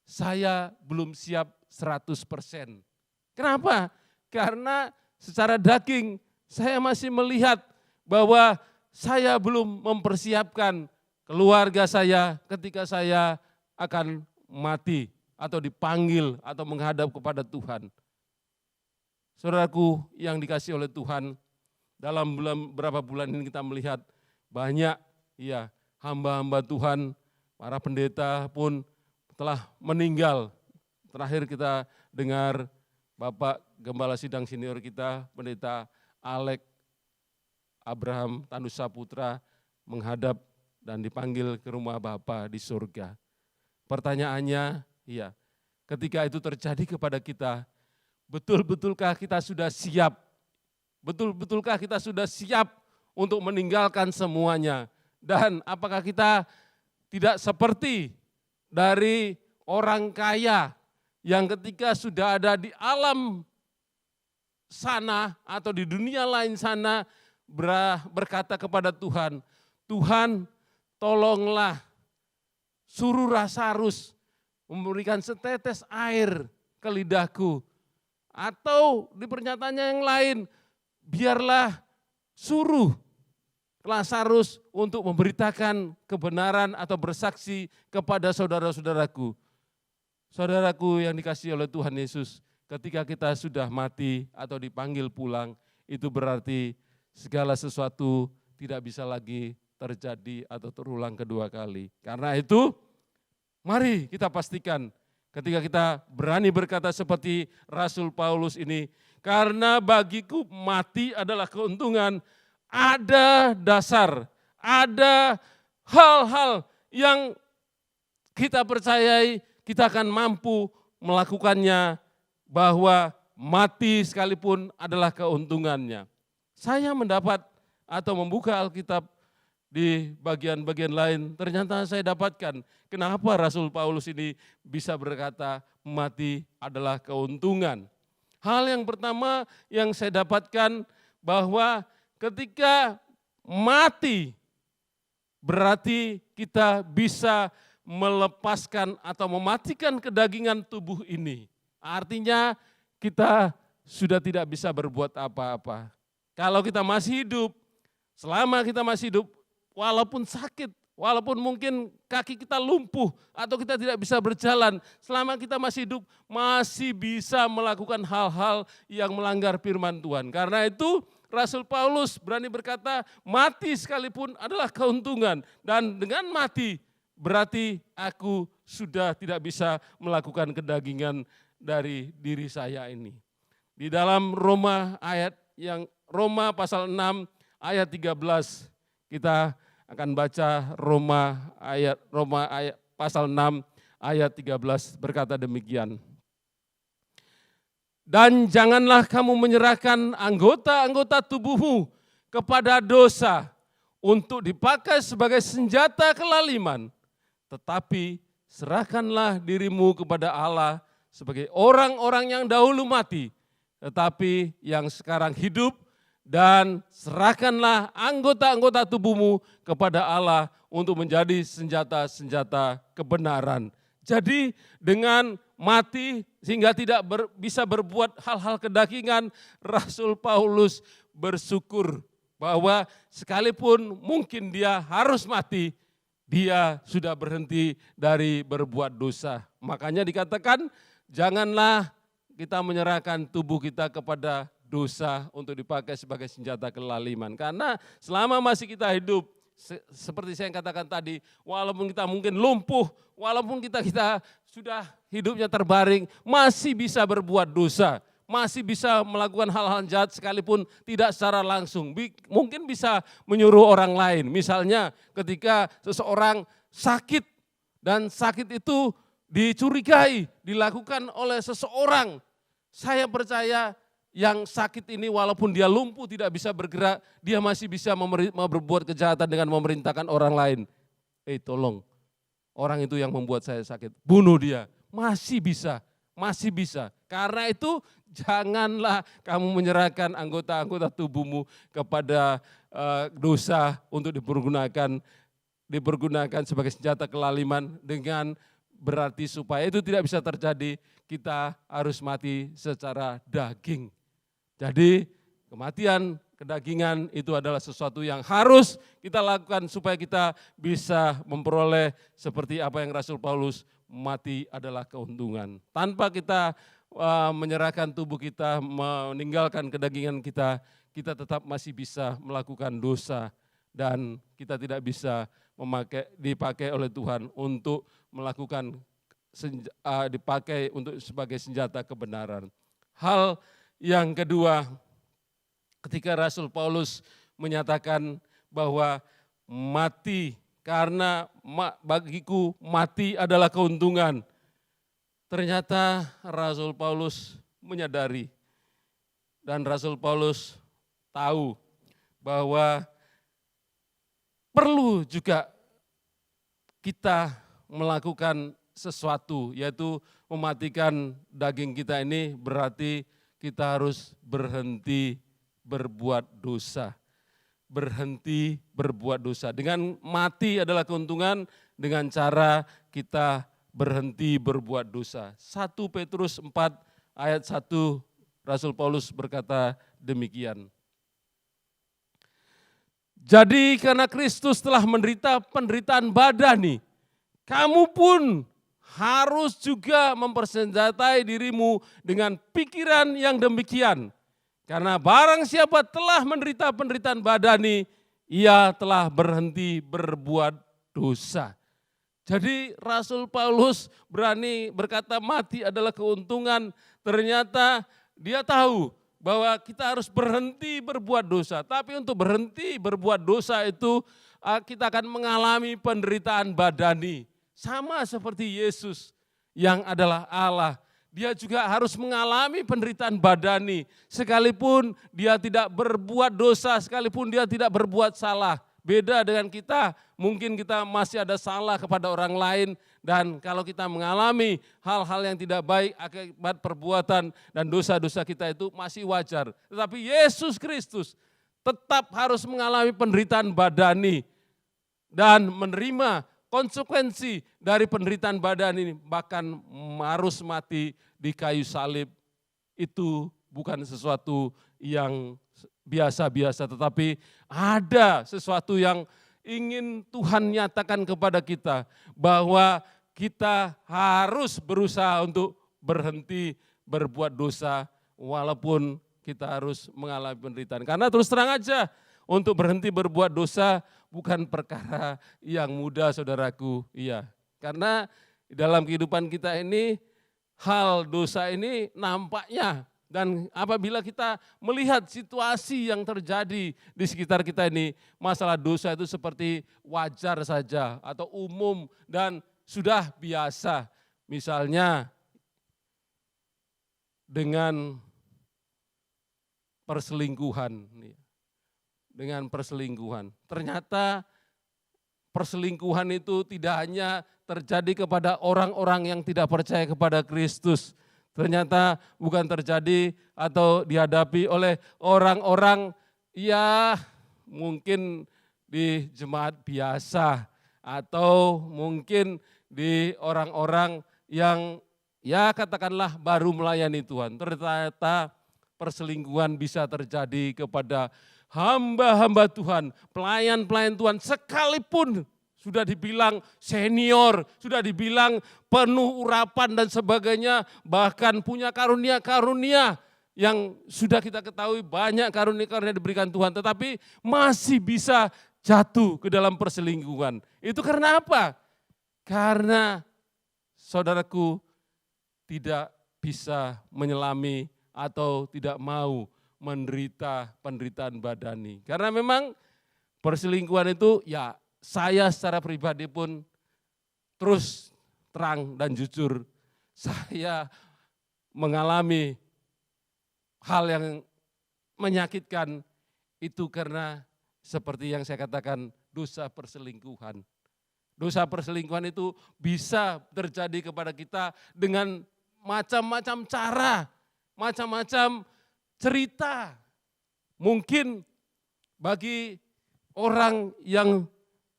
saya belum siap 100%. Kenapa? Karena secara daging saya masih melihat bahwa saya belum mempersiapkan keluarga saya ketika saya akan mati atau dipanggil atau menghadap kepada Tuhan. Saudaraku yang dikasihi oleh Tuhan, dalam beberapa bulan ini kita melihat banyak hamba-hamba Tuhan, para pendeta pun telah meninggal. Terakhir kita dengar Bapak Gembala Sidang Senior kita, Pendeta Alek Abraham Tanusa Putra menghadap dan dipanggil ke rumah Bapa di surga. Pertanyaannya, ketika itu terjadi kepada kita, betul-betulkah kita sudah siap? Betul-betulkah kita sudah siap untuk meninggalkan semuanya? Dan apakah kita tidak seperti dari orang kaya yang ketika sudah ada di alam sana atau di dunia lain sana, berkata kepada Tuhan, Tuhan tolonglah suruh Lazarus memberikan setetes air ke lidahku. Atau di pernyataannya yang lain, biarlah suruh Lazarus untuk memberitakan kebenaran atau bersaksi kepada saudara-saudaraku. Saudaraku yang dikasihi oleh Tuhan Yesus, ketika kita sudah mati atau dipanggil pulang, itu berarti segala sesuatu tidak bisa lagi terjadi atau terulang kedua kali. Karena itu, mari kita pastikan ketika kita berani berkata seperti Rasul Paulus ini, karena bagiku mati adalah keuntungan, ada dasar, ada hal-hal yang kita percayai kita akan mampu melakukannya, bahwa mati sekalipun adalah keuntungannya. Saya mendapat atau membuka Alkitab di bagian-bagian lain, ternyata saya dapatkan kenapa Rasul Paulus ini bisa berkata mati adalah keuntungan. Hal yang pertama yang saya dapatkan bahwa ketika mati berarti kita bisa melepaskan atau mematikan kedagingan tubuh ini. Artinya kita sudah tidak bisa berbuat apa-apa. Kalau kita masih hidup, selama kita masih hidup, walaupun sakit, walaupun mungkin kaki kita lumpuh atau kita tidak bisa berjalan, selama kita masih hidup masih bisa melakukan hal-hal yang melanggar firman Tuhan. Karena itu Rasul Paulus berani berkata mati sekalipun adalah keuntungan, dan dengan mati berarti aku sudah tidak bisa melakukan kedagingan dari diri saya ini. Di dalam Roma pasal 6 ayat 13 kita akan baca Roma ayat pasal 6 ayat 13 berkata demikian. Dan janganlah kamu menyerahkan anggota-anggota tubuhmu kepada dosa untuk dipakai sebagai senjata kelaliman, tetapi serahkanlah dirimu kepada Allah sebagai orang-orang yang dahulu mati, tetapi yang sekarang hidup, dan serahkanlah anggota-anggota tubuhmu kepada Allah untuk menjadi senjata-senjata kebenaran. Jadi dengan mati sehingga tidak bisa berbuat hal-hal kedagingan, Rasul Paulus bersyukur bahwa sekalipun mungkin dia harus mati, dia sudah berhenti dari berbuat dosa. Makanya dikatakan janganlah kita menyerahkan tubuh kita kepada dosa untuk dipakai sebagai senjata kelaliman. Karena selama masih kita hidup, seperti saya yang katakan tadi, walaupun kita mungkin lumpuh, walaupun kita sudah hidupnya terbaring, masih bisa berbuat dosa, masih bisa melakukan hal-hal jahat sekalipun tidak secara langsung. Mungkin bisa menyuruh orang lain, misalnya ketika seseorang sakit dan sakit itu dicurigai dilakukan oleh seseorang. Saya percaya yang sakit ini walaupun dia lumpuh tidak bisa bergerak, dia masih bisa berbuat kejahatan dengan memerintahkan orang lain. Tolong, orang itu yang membuat saya sakit, bunuh dia. Masih bisa. Karena itu janganlah kamu menyerahkan anggota-anggota tubuhmu kepada dosa untuk dipergunakan sebagai senjata kelaliman, dengan berarti supaya itu tidak bisa terjadi, kita harus mati secara daging. Jadi kematian kedagingan itu adalah sesuatu yang harus kita lakukan supaya kita bisa memperoleh seperti apa yang Rasul Paulus, mati adalah keuntungan. Tanpa kita menyerahkan tubuh kita, meninggalkan kedagingan kita, kita tetap masih bisa melakukan dosa dan kita tidak bisa dipakai oleh Tuhan untuk melakukan dipakai untuk sebagai senjata kebenaran. Hal yang kedua, ketika Rasul Paulus menyatakan bahwa mati, karena bagiku mati adalah keuntungan. Ternyata Rasul Paulus menyadari dan Rasul Paulus tahu bahwa perlu juga kita melakukan sesuatu, yaitu mematikan daging kita ini berarti kita harus berhenti berbuat dosa. berhenti berbuat dosa. Dengan mati adalah keuntungan, dengan cara kita berhenti berbuat dosa. 1 Petrus 4 ayat 1 Rasul Paulus berkata demikian. Jadi karena Kristus telah menderita penderitaan badani, kamu pun harus juga mempersenjatai dirimu dengan pikiran yang demikian. Karena barang siapa telah menderita penderitaan badani, ia telah berhenti berbuat dosa. Jadi Rasul Paulus berani berkata mati adalah keuntungan. Ternyata dia tahu bahwa kita harus berhenti berbuat dosa. Tapi untuk berhenti berbuat dosa itu kita akan mengalami penderitaan badani. Sama seperti Yesus yang adalah Allah. Dia juga harus mengalami penderitaan badani. Sekalipun dia tidak berbuat dosa, sekalipun dia tidak berbuat salah. Beda dengan kita, mungkin kita masih ada salah kepada orang lain. Dan kalau kita mengalami hal-hal yang tidak baik akibat perbuatan dan dosa-dosa kita itu masih wajar. Tetapi Yesus Kristus tetap harus mengalami penderitaan badani dan menerima konsekuensi dari penderitaan badan ini, bahkan harus mati di kayu salib. Itu bukan sesuatu yang biasa-biasa, tetapi ada sesuatu yang ingin Tuhan nyatakan kepada kita, bahwa kita harus berusaha untuk berhenti berbuat dosa, walaupun kita harus mengalami penderitaan. Karena terus terang aja, untuk berhenti berbuat dosa bukan perkara yang mudah, saudaraku. Iya, karena dalam kehidupan kita ini hal dosa ini nampaknya, dan apabila kita melihat situasi yang terjadi di sekitar kita ini, masalah dosa itu seperti wajar saja atau umum dan sudah biasa. Misalnya dengan perselingkuhan. Dengan perselingkuhan. Ternyata perselingkuhan itu tidak hanya terjadi kepada orang-orang yang tidak percaya kepada Kristus. Ternyata bukan terjadi atau dihadapi oleh orang-orang ya mungkin di jemaat biasa atau mungkin di orang-orang yang ya katakanlah baru melayani Tuhan. Ternyata perselingkuhan bisa terjadi kepada hamba-hamba Tuhan, pelayan-pelayan Tuhan, sekalipun sudah dibilang senior, sudah dibilang penuh urapan dan sebagainya, bahkan punya karunia-karunia yang sudah kita ketahui banyak karunia-karunia diberikan Tuhan, tetapi masih bisa jatuh ke dalam perselingkuhan. Itu karena apa? Karena saudaraku tidak bisa menyelami atau tidak mau menderita penderitaan badani. Karena memang perselingkuhan itu ya saya secara pribadi pun terus terang dan jujur, saya mengalami hal yang menyakitkan itu karena seperti yang saya katakan dosa perselingkuhan. Dosa perselingkuhan itu bisa terjadi kepada kita dengan macam-macam cara, macam-macam cerita. Mungkin bagi orang yang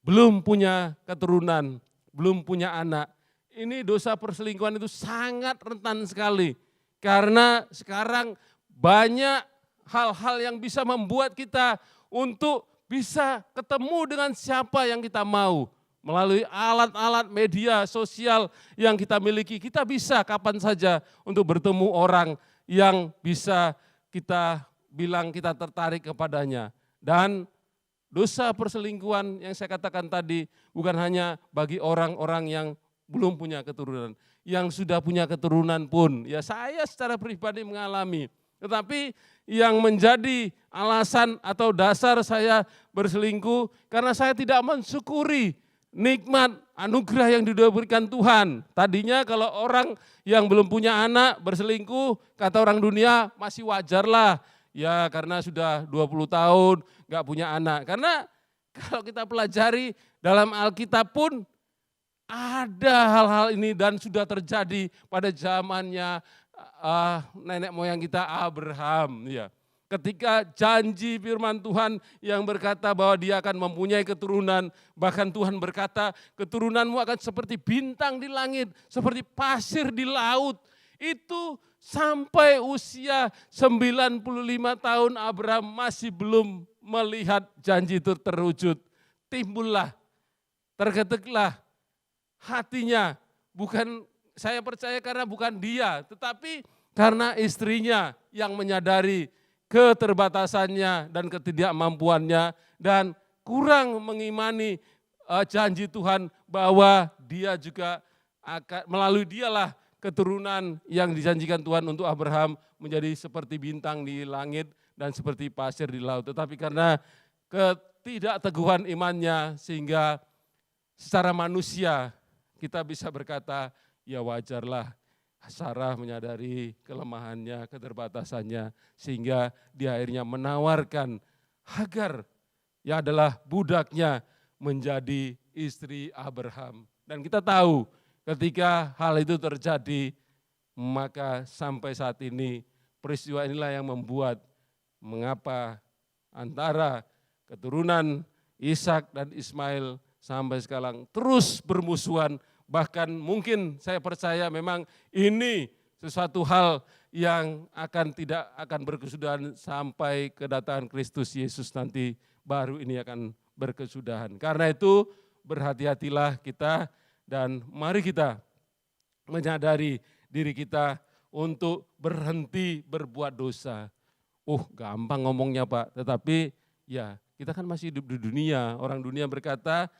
belum punya keturunan, belum punya anak, ini dosa perselingkuhan itu sangat rentan sekali. Karena sekarang banyak hal-hal yang bisa membuat kita untuk bisa ketemu dengan siapa yang kita mau. Melalui alat-alat media sosial yang kita miliki, kita bisa kapan saja untuk bertemu orang yang bisa kita bilang kita tertarik kepadanya. Dan dosa perselingkuhan yang saya katakan tadi bukan hanya bagi orang-orang yang belum punya keturunan. Yang sudah punya keturunan pun, ya saya secara pribadi mengalami. Tetapi yang menjadi alasan atau dasar saya berselingkuh karena saya tidak mensyukuri nikmat anugerah yang diberikan Tuhan. Tadinya kalau orang yang belum punya anak berselingkuh, kata orang dunia masih wajar lah. Ya karena sudah 20 tahun gak punya anak. Karena kalau kita pelajari dalam Alkitab pun ada hal-hal ini dan sudah terjadi pada zamannya nenek moyang kita Abraham. Ya. ketika janji firman Tuhan yang berkata bahwa dia akan mempunyai keturunan, bahkan Tuhan berkata keturunanmu akan seperti bintang di langit, seperti pasir di laut. Itu sampai usia 95 tahun Abraham masih belum melihat janji itu terwujud. Timbullah, tergeteklah hatinya, bukan saya percaya karena bukan dia, tetapi karena istrinya yang menyadari keterbatasannya dan ketidakmampuannya dan kurang mengimani janji Tuhan bahwa dia juga akan melalui dialah keturunan yang dijanjikan Tuhan untuk Abraham menjadi seperti bintang di langit dan seperti pasir di laut. Tetapi karena ketidakteguhan imannya sehingga secara manusia kita bisa berkata ya wajarlah Sarah menyadari kelemahannya, keterbatasannya, sehingga dia akhirnya menawarkan Hagar yang adalah budaknya menjadi istri Abraham. Dan kita tahu ketika hal itu terjadi, maka sampai saat ini peristiwa inilah yang membuat mengapa antara keturunan Ishak dan Ismail sampai sekarang terus bermusuhan. Bahkan mungkin saya percaya memang ini sesuatu hal yang tidak akan berkesudahan sampai kedatangan Kristus Yesus nanti baru ini akan berkesudahan. Karena itu berhati-hatilah kita dan mari kita menyadari diri kita untuk berhenti berbuat dosa. Gampang ngomongnya Pak, tetapi ya kita kan masih hidup di dunia. Orang dunia berkata,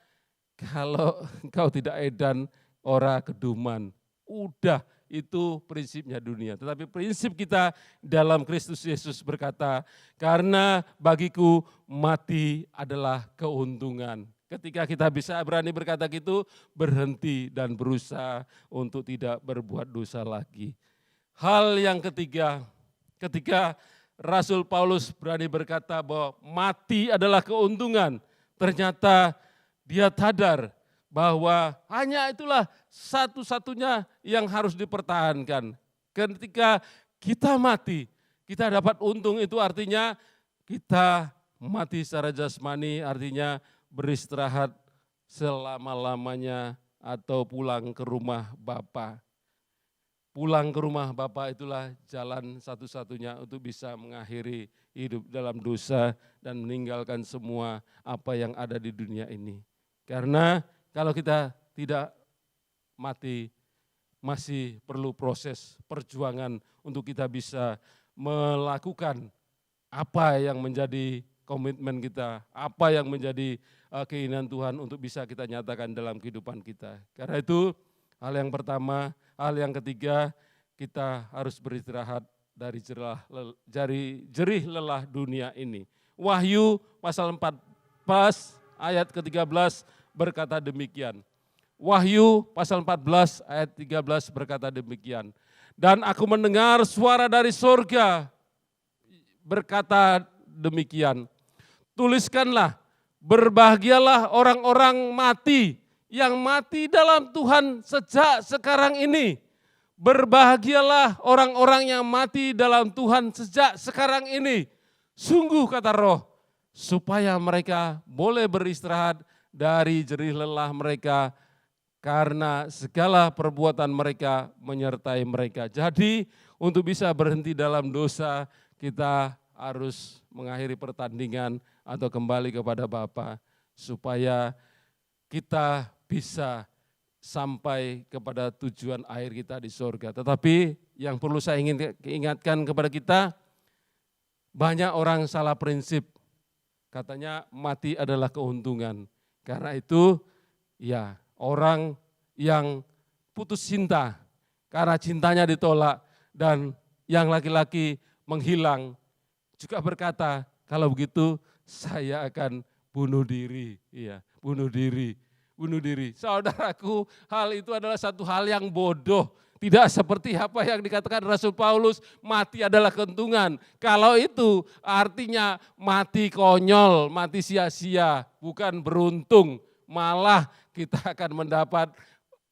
kalau engkau tidak edan, ora keduman. Udah, itu prinsipnya dunia. Tetapi prinsip kita dalam Kristus Yesus berkata, karena bagiku mati adalah keuntungan. Ketika kita bisa berani berkata gitu, berhenti dan berusaha untuk tidak berbuat dosa lagi. Hal yang ketiga, ketika Rasul Paulus berani berkata bahwa mati adalah keuntungan, ternyata dia sadar bahwa hanya itulah satu-satunya yang harus dipertahankan. Ketika kita mati, kita dapat untung, itu artinya kita mati secara jasmani, artinya beristirahat selama-lamanya atau pulang ke rumah Bapa. Pulang ke rumah Bapa itulah jalan satu-satunya untuk bisa mengakhiri hidup dalam dosa dan meninggalkan semua apa yang ada di dunia ini. Karena kalau kita tidak mati, masih perlu proses perjuangan untuk kita bisa melakukan apa yang menjadi komitmen kita, apa yang menjadi keinginan Tuhan untuk bisa kita nyatakan dalam kehidupan kita. Karena itu hal yang pertama, hal yang ketiga, kita harus beristirahat dari jerih lelah dunia ini. Wahyu pasal 14 ayat ke-13 berkata demikian. Wahyu pasal 14 ayat 13 berkata demikian. Dan aku mendengar suara dari surga berkata demikian. Tuliskanlah, berbahagialah orang-orang mati yang mati dalam Tuhan sejak sekarang ini. Berbahagialah orang-orang yang mati dalam Tuhan sejak sekarang ini. Sungguh kata Roh, supaya mereka boleh beristirahat dari jerih lelah mereka karena segala perbuatan mereka menyertai mereka. Jadi untuk bisa berhenti dalam dosa, kita harus mengakhiri pertandingan atau kembali kepada Bapa supaya kita bisa sampai kepada tujuan akhir kita di surga. Tetapi yang perlu saya ingin ingatkan kepada kita, banyak orang salah prinsip. Katanya mati adalah keuntungan. Karena itu ya orang yang putus cinta karena cintanya ditolak dan yang laki-laki menghilang juga berkata, kalau begitu saya akan bunuh diri. Iya, bunuh diri. Saudaraku, hal itu adalah satu hal yang bodoh. Tidak seperti apa yang dikatakan Rasul Paulus, mati adalah keuntungan. Kalau itu artinya mati konyol, mati sia-sia, bukan beruntung. Malah kita akan mendapat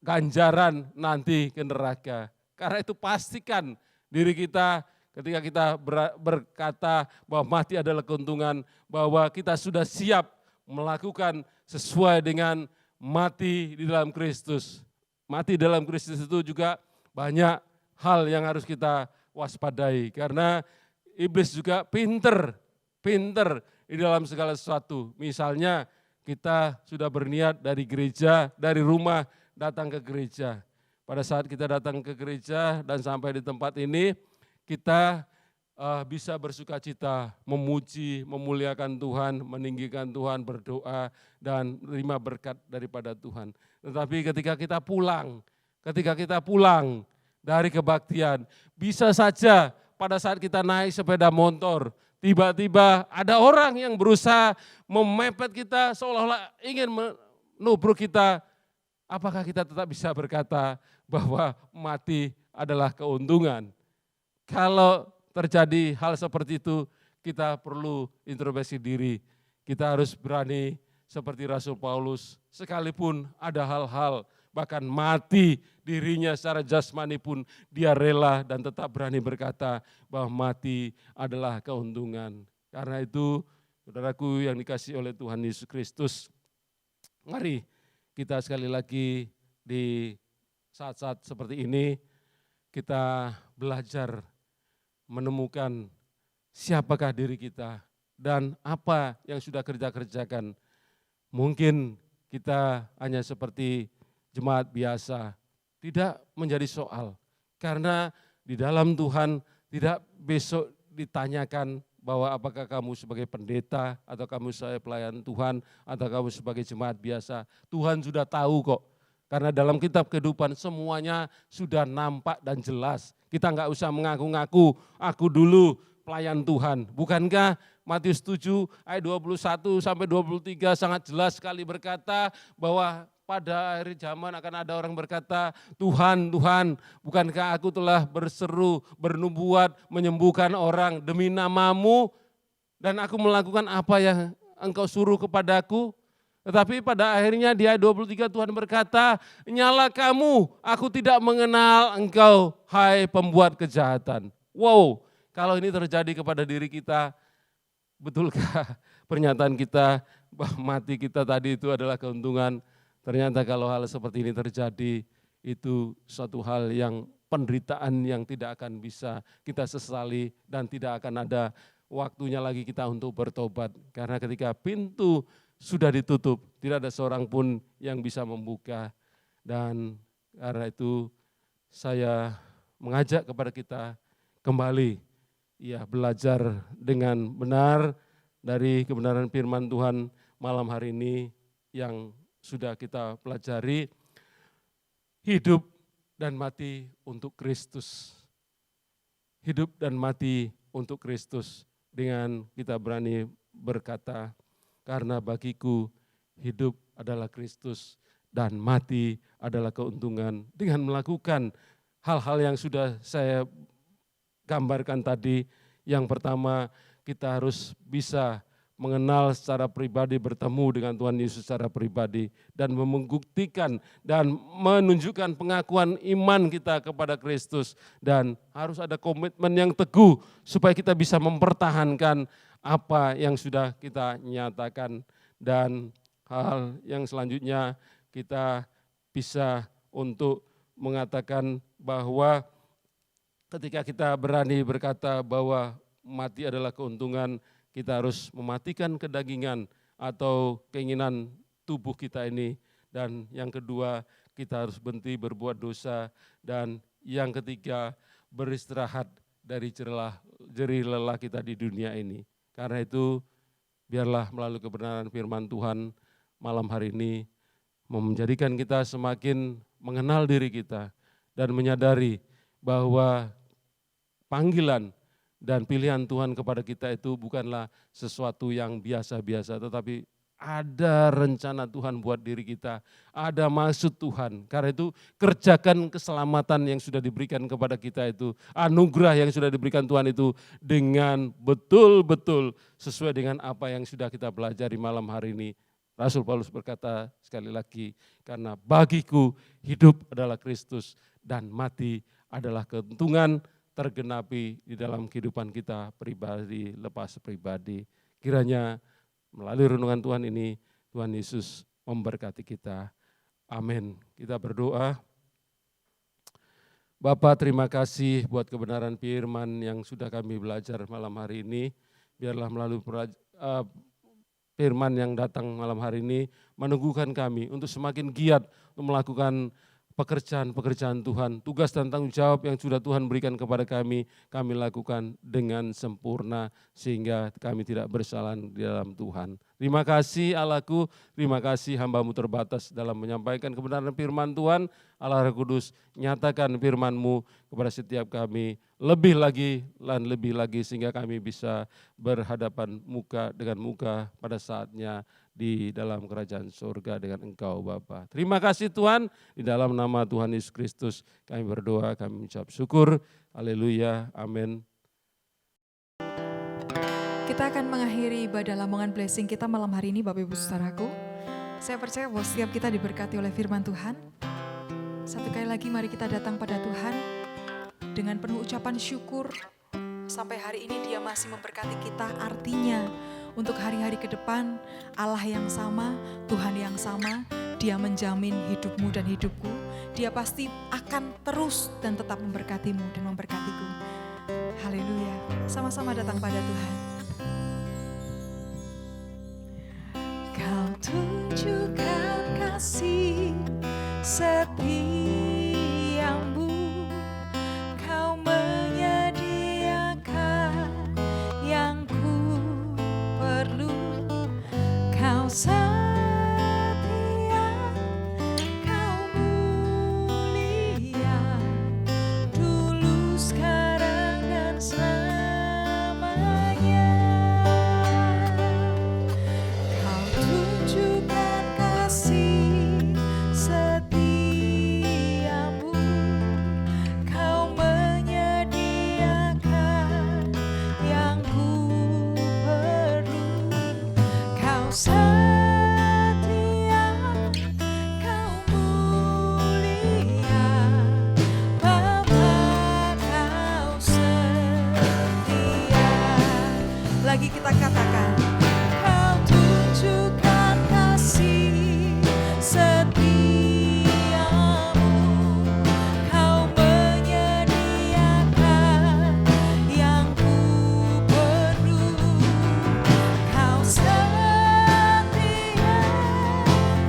ganjaran nanti ke neraka. Karena itu pastikan diri kita ketika kita berkata bahwa mati adalah keuntungan, bahwa kita sudah siap melakukan sesuai dengan mati di dalam Kristus. Mati dalam Kristus itu juga banyak hal yang harus kita waspadai, karena iblis juga pinter di dalam segala sesuatu. Misalnya kita sudah berniat dari gereja, dari rumah datang ke gereja. Pada saat kita datang ke gereja dan sampai di tempat ini, kita bisa bersuka cita, memuji, memuliakan Tuhan, meninggikan Tuhan, berdoa, dan menerima berkat daripada Tuhan. Tetapi ketika kita pulang dari kebaktian, bisa saja pada saat kita naik sepeda motor, tiba-tiba ada orang yang berusaha memepet kita seolah-olah ingin menubruk kita. Apakah kita tetap bisa berkata bahwa mati adalah keuntungan? Kalau terjadi hal seperti itu, kita perlu introspeksi diri. Kita harus berani seperti Rasul Paulus, sekalipun ada hal-hal bahkan mati dirinya secara jasmani pun dia rela dan tetap berani berkata bahwa mati adalah keuntungan. Karena itu, saudaraku yang dikasihi oleh Tuhan Yesus Kristus, mari kita sekali lagi di saat-saat seperti ini kita belajar menemukan siapakah diri kita dan apa yang sudah kerjakan. Mungkin kita hanya seperti jemaat biasa, tidak menjadi soal. Karena di dalam Tuhan tidak besok ditanyakan bahwa apakah kamu sebagai pendeta atau kamu sebagai pelayan Tuhan atau kamu sebagai jemaat biasa. Tuhan sudah tahu kok. Karena dalam kitab kehidupan semuanya sudah nampak dan jelas. Kita enggak usah mengaku-ngaku, aku dulu pelayan Tuhan. Bukankah Matius 7 ayat 21 sampai 23 sangat jelas sekali berkata bahwa pada akhir zaman akan ada orang berkata, Tuhan, Tuhan, bukankah aku telah berseru, bernubuat, menyembuhkan orang demi namamu, dan aku melakukan apa yang engkau suruh kepadaku? Tetapi pada akhirnya di ayat 23 Tuhan berkata, nyala kamu, aku tidak mengenal engkau, hai pembuat kejahatan. Wow, kalau ini terjadi kepada diri kita, betulkah pernyataan kita bahwa mati kita tadi itu adalah keuntungan? Ternyata kalau hal seperti ini terjadi, itu suatu hal yang penderitaan yang tidak akan bisa kita sesali dan tidak akan ada waktunya lagi kita untuk bertobat. Karena ketika pintu sudah ditutup, tidak ada seorang pun yang bisa membuka. Dan karena itu saya mengajak kepada kita kembali belajar dengan benar dari kebenaran firman Tuhan malam hari ini yang sudah kita pelajari, hidup dan mati untuk Kristus. Hidup dan mati untuk Kristus, dengan kita berani berkata, karena bagiku hidup adalah Kristus dan mati adalah keuntungan. Dengan melakukan hal-hal yang sudah saya gambarkan tadi, yang pertama kita harus bisa mengenal secara pribadi, bertemu dengan Tuhan Yesus secara pribadi, dan membuktikan dan menunjukkan pengakuan iman kita kepada Kristus. Dan harus ada komitmen yang teguh supaya kita bisa mempertahankan apa yang sudah kita nyatakan. Dan hal yang selanjutnya kita bisa untuk mengatakan bahwa ketika kita berani berkata bahwa mati adalah keuntungan, kita harus mematikan kedagingan atau keinginan tubuh kita ini. Dan yang kedua, kita harus berhenti berbuat dosa. Dan yang ketiga, beristirahat dari jerih lelah kita di dunia ini. Karena itu, biarlah melalui kebenaran firman Tuhan malam hari ini menjadikan kita semakin mengenal diri kita dan menyadari bahwa panggilan dan pilihan Tuhan kepada kita itu bukanlah sesuatu yang biasa-biasa, tetapi ada rencana Tuhan buat diri kita, ada maksud Tuhan. Karena itu kerjakan keselamatan yang sudah diberikan kepada kita itu, anugerah yang sudah diberikan Tuhan itu dengan betul-betul sesuai dengan apa yang sudah kita pelajari malam hari ini. Rasul Paulus berkata sekali lagi, karena bagiku hidup adalah Kristus dan mati adalah keuntungan. tergenapi di dalam kehidupan kita pribadi, lepas pribadi. Kiranya melalui renungan Tuhan ini, Tuhan Yesus memberkati kita. Amin. Kita berdoa. Bapa, terima kasih buat kebenaran firman yang sudah kami belajar malam hari ini. Biarlah melalui firman yang datang malam hari ini meneguhkan kami untuk semakin giat untuk melakukan pekerjaan-pekerjaan Tuhan, tugas dan tanggung jawab yang sudah Tuhan berikan kepada kami lakukan dengan sempurna sehingga kami tidak bersalah di dalam Tuhan. Terima kasih Allahku, terima kasih hamba-Mu terbatas dalam menyampaikan kebenaran firman Tuhan. Allah Roh Kudus, nyatakan firman-Mu kepada setiap kami lebih lagi dan lebih lagi sehingga kami bisa berhadapan muka dengan muka pada saatnya di dalam kerajaan surga dengan Engkau Bapa. Terima kasih Tuhan, di dalam nama Tuhan Yesus Kristus kami berdoa, kami mengucap syukur. Haleluya, amin. Kita akan mengakhiri ibadah Lamongan Blessing kita malam hari ini Bapak Ibu Saudaraku. Saya percaya bahwa setiap kita diberkati oleh firman Tuhan. Satu kali lagi mari kita datang pada Tuhan dengan penuh ucapan syukur. Sampai hari ini Dia masih memberkati kita, artinya untuk hari-hari ke depan Allah yang sama, Tuhan yang sama, Dia menjamin hidupmu dan hidupku. Dia pasti akan terus dan tetap memberkatimu dan memberkatiku. Haleluya, sama-sama datang pada Tuhan. Kau tunjukkan kasih setiamu, Kau menyediakan yang ku perlu, Kau setia, Kau mulia, dulu sekarang dan selamanya. Kau tunjukkan kasih setiamu, Kau menyediakan yang ku perlu, Kau setia, Kau mulia, Bapa Kau setia. Lagi kita katakan, Kau tunjukkan kasih setiamu, Kau menyediakan yang ku perlu, Kau setia,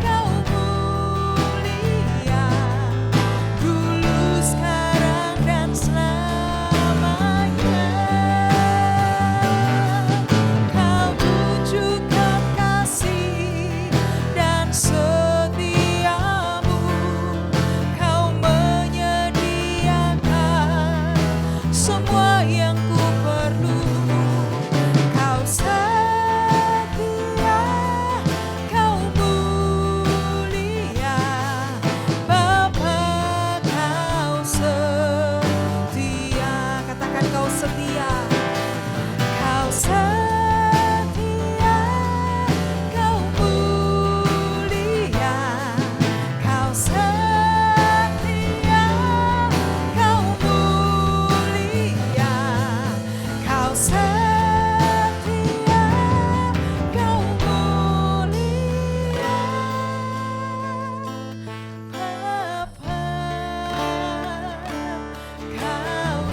Kau mulia, dulu sekarang dan selamanya. Kau tunjukkan kasih dan setiamu, Kau menyediakan semua yang ku perlu, Kau setia, Kau mulia, Bapa Kau setia. Katakan Kau setia. Kau setia, Kau mulia, Kau setia, Kau mulia, Kau setia, Kau mulia, Bapa Kau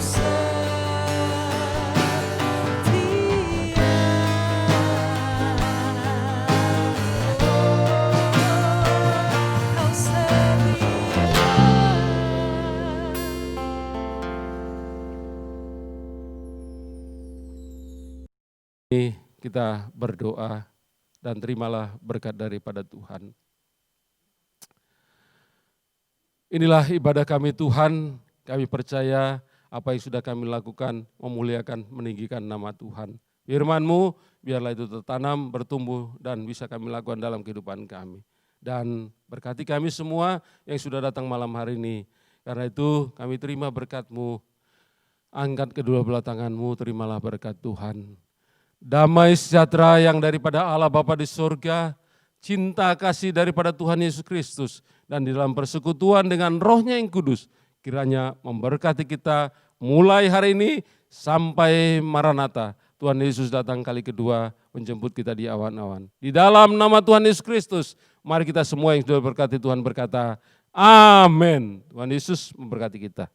Ini kita berdoa dan terimalah berkat daripada Tuhan. Inilah ibadah kami Tuhan, kami percaya apa yang sudah kami lakukan memuliakan, meninggikan nama Tuhan. Firman-Mu biarlah itu tertanam, bertumbuh dan bisa kami lakukan dalam kehidupan kami. Dan berkati kami semua yang sudah datang malam hari ini. Karena itu kami terima berkat-Mu, angkat kedua belah tangan-Mu, terimalah berkat Tuhan. Damai sejahtera yang daripada Allah Bapa di surga, cinta kasih daripada Tuhan Yesus Kristus, dan di dalam persekutuan dengan Roh-Nya yang kudus, kiranya memberkati kita, mulai hari ini sampai Maranatha. Tuhan Yesus datang kali kedua menjemput kita di awan-awan. Di dalam nama Tuhan Yesus Kristus, mari kita semua yang sudah berkati Tuhan berkata, amin. Tuhan Yesus memberkati kita.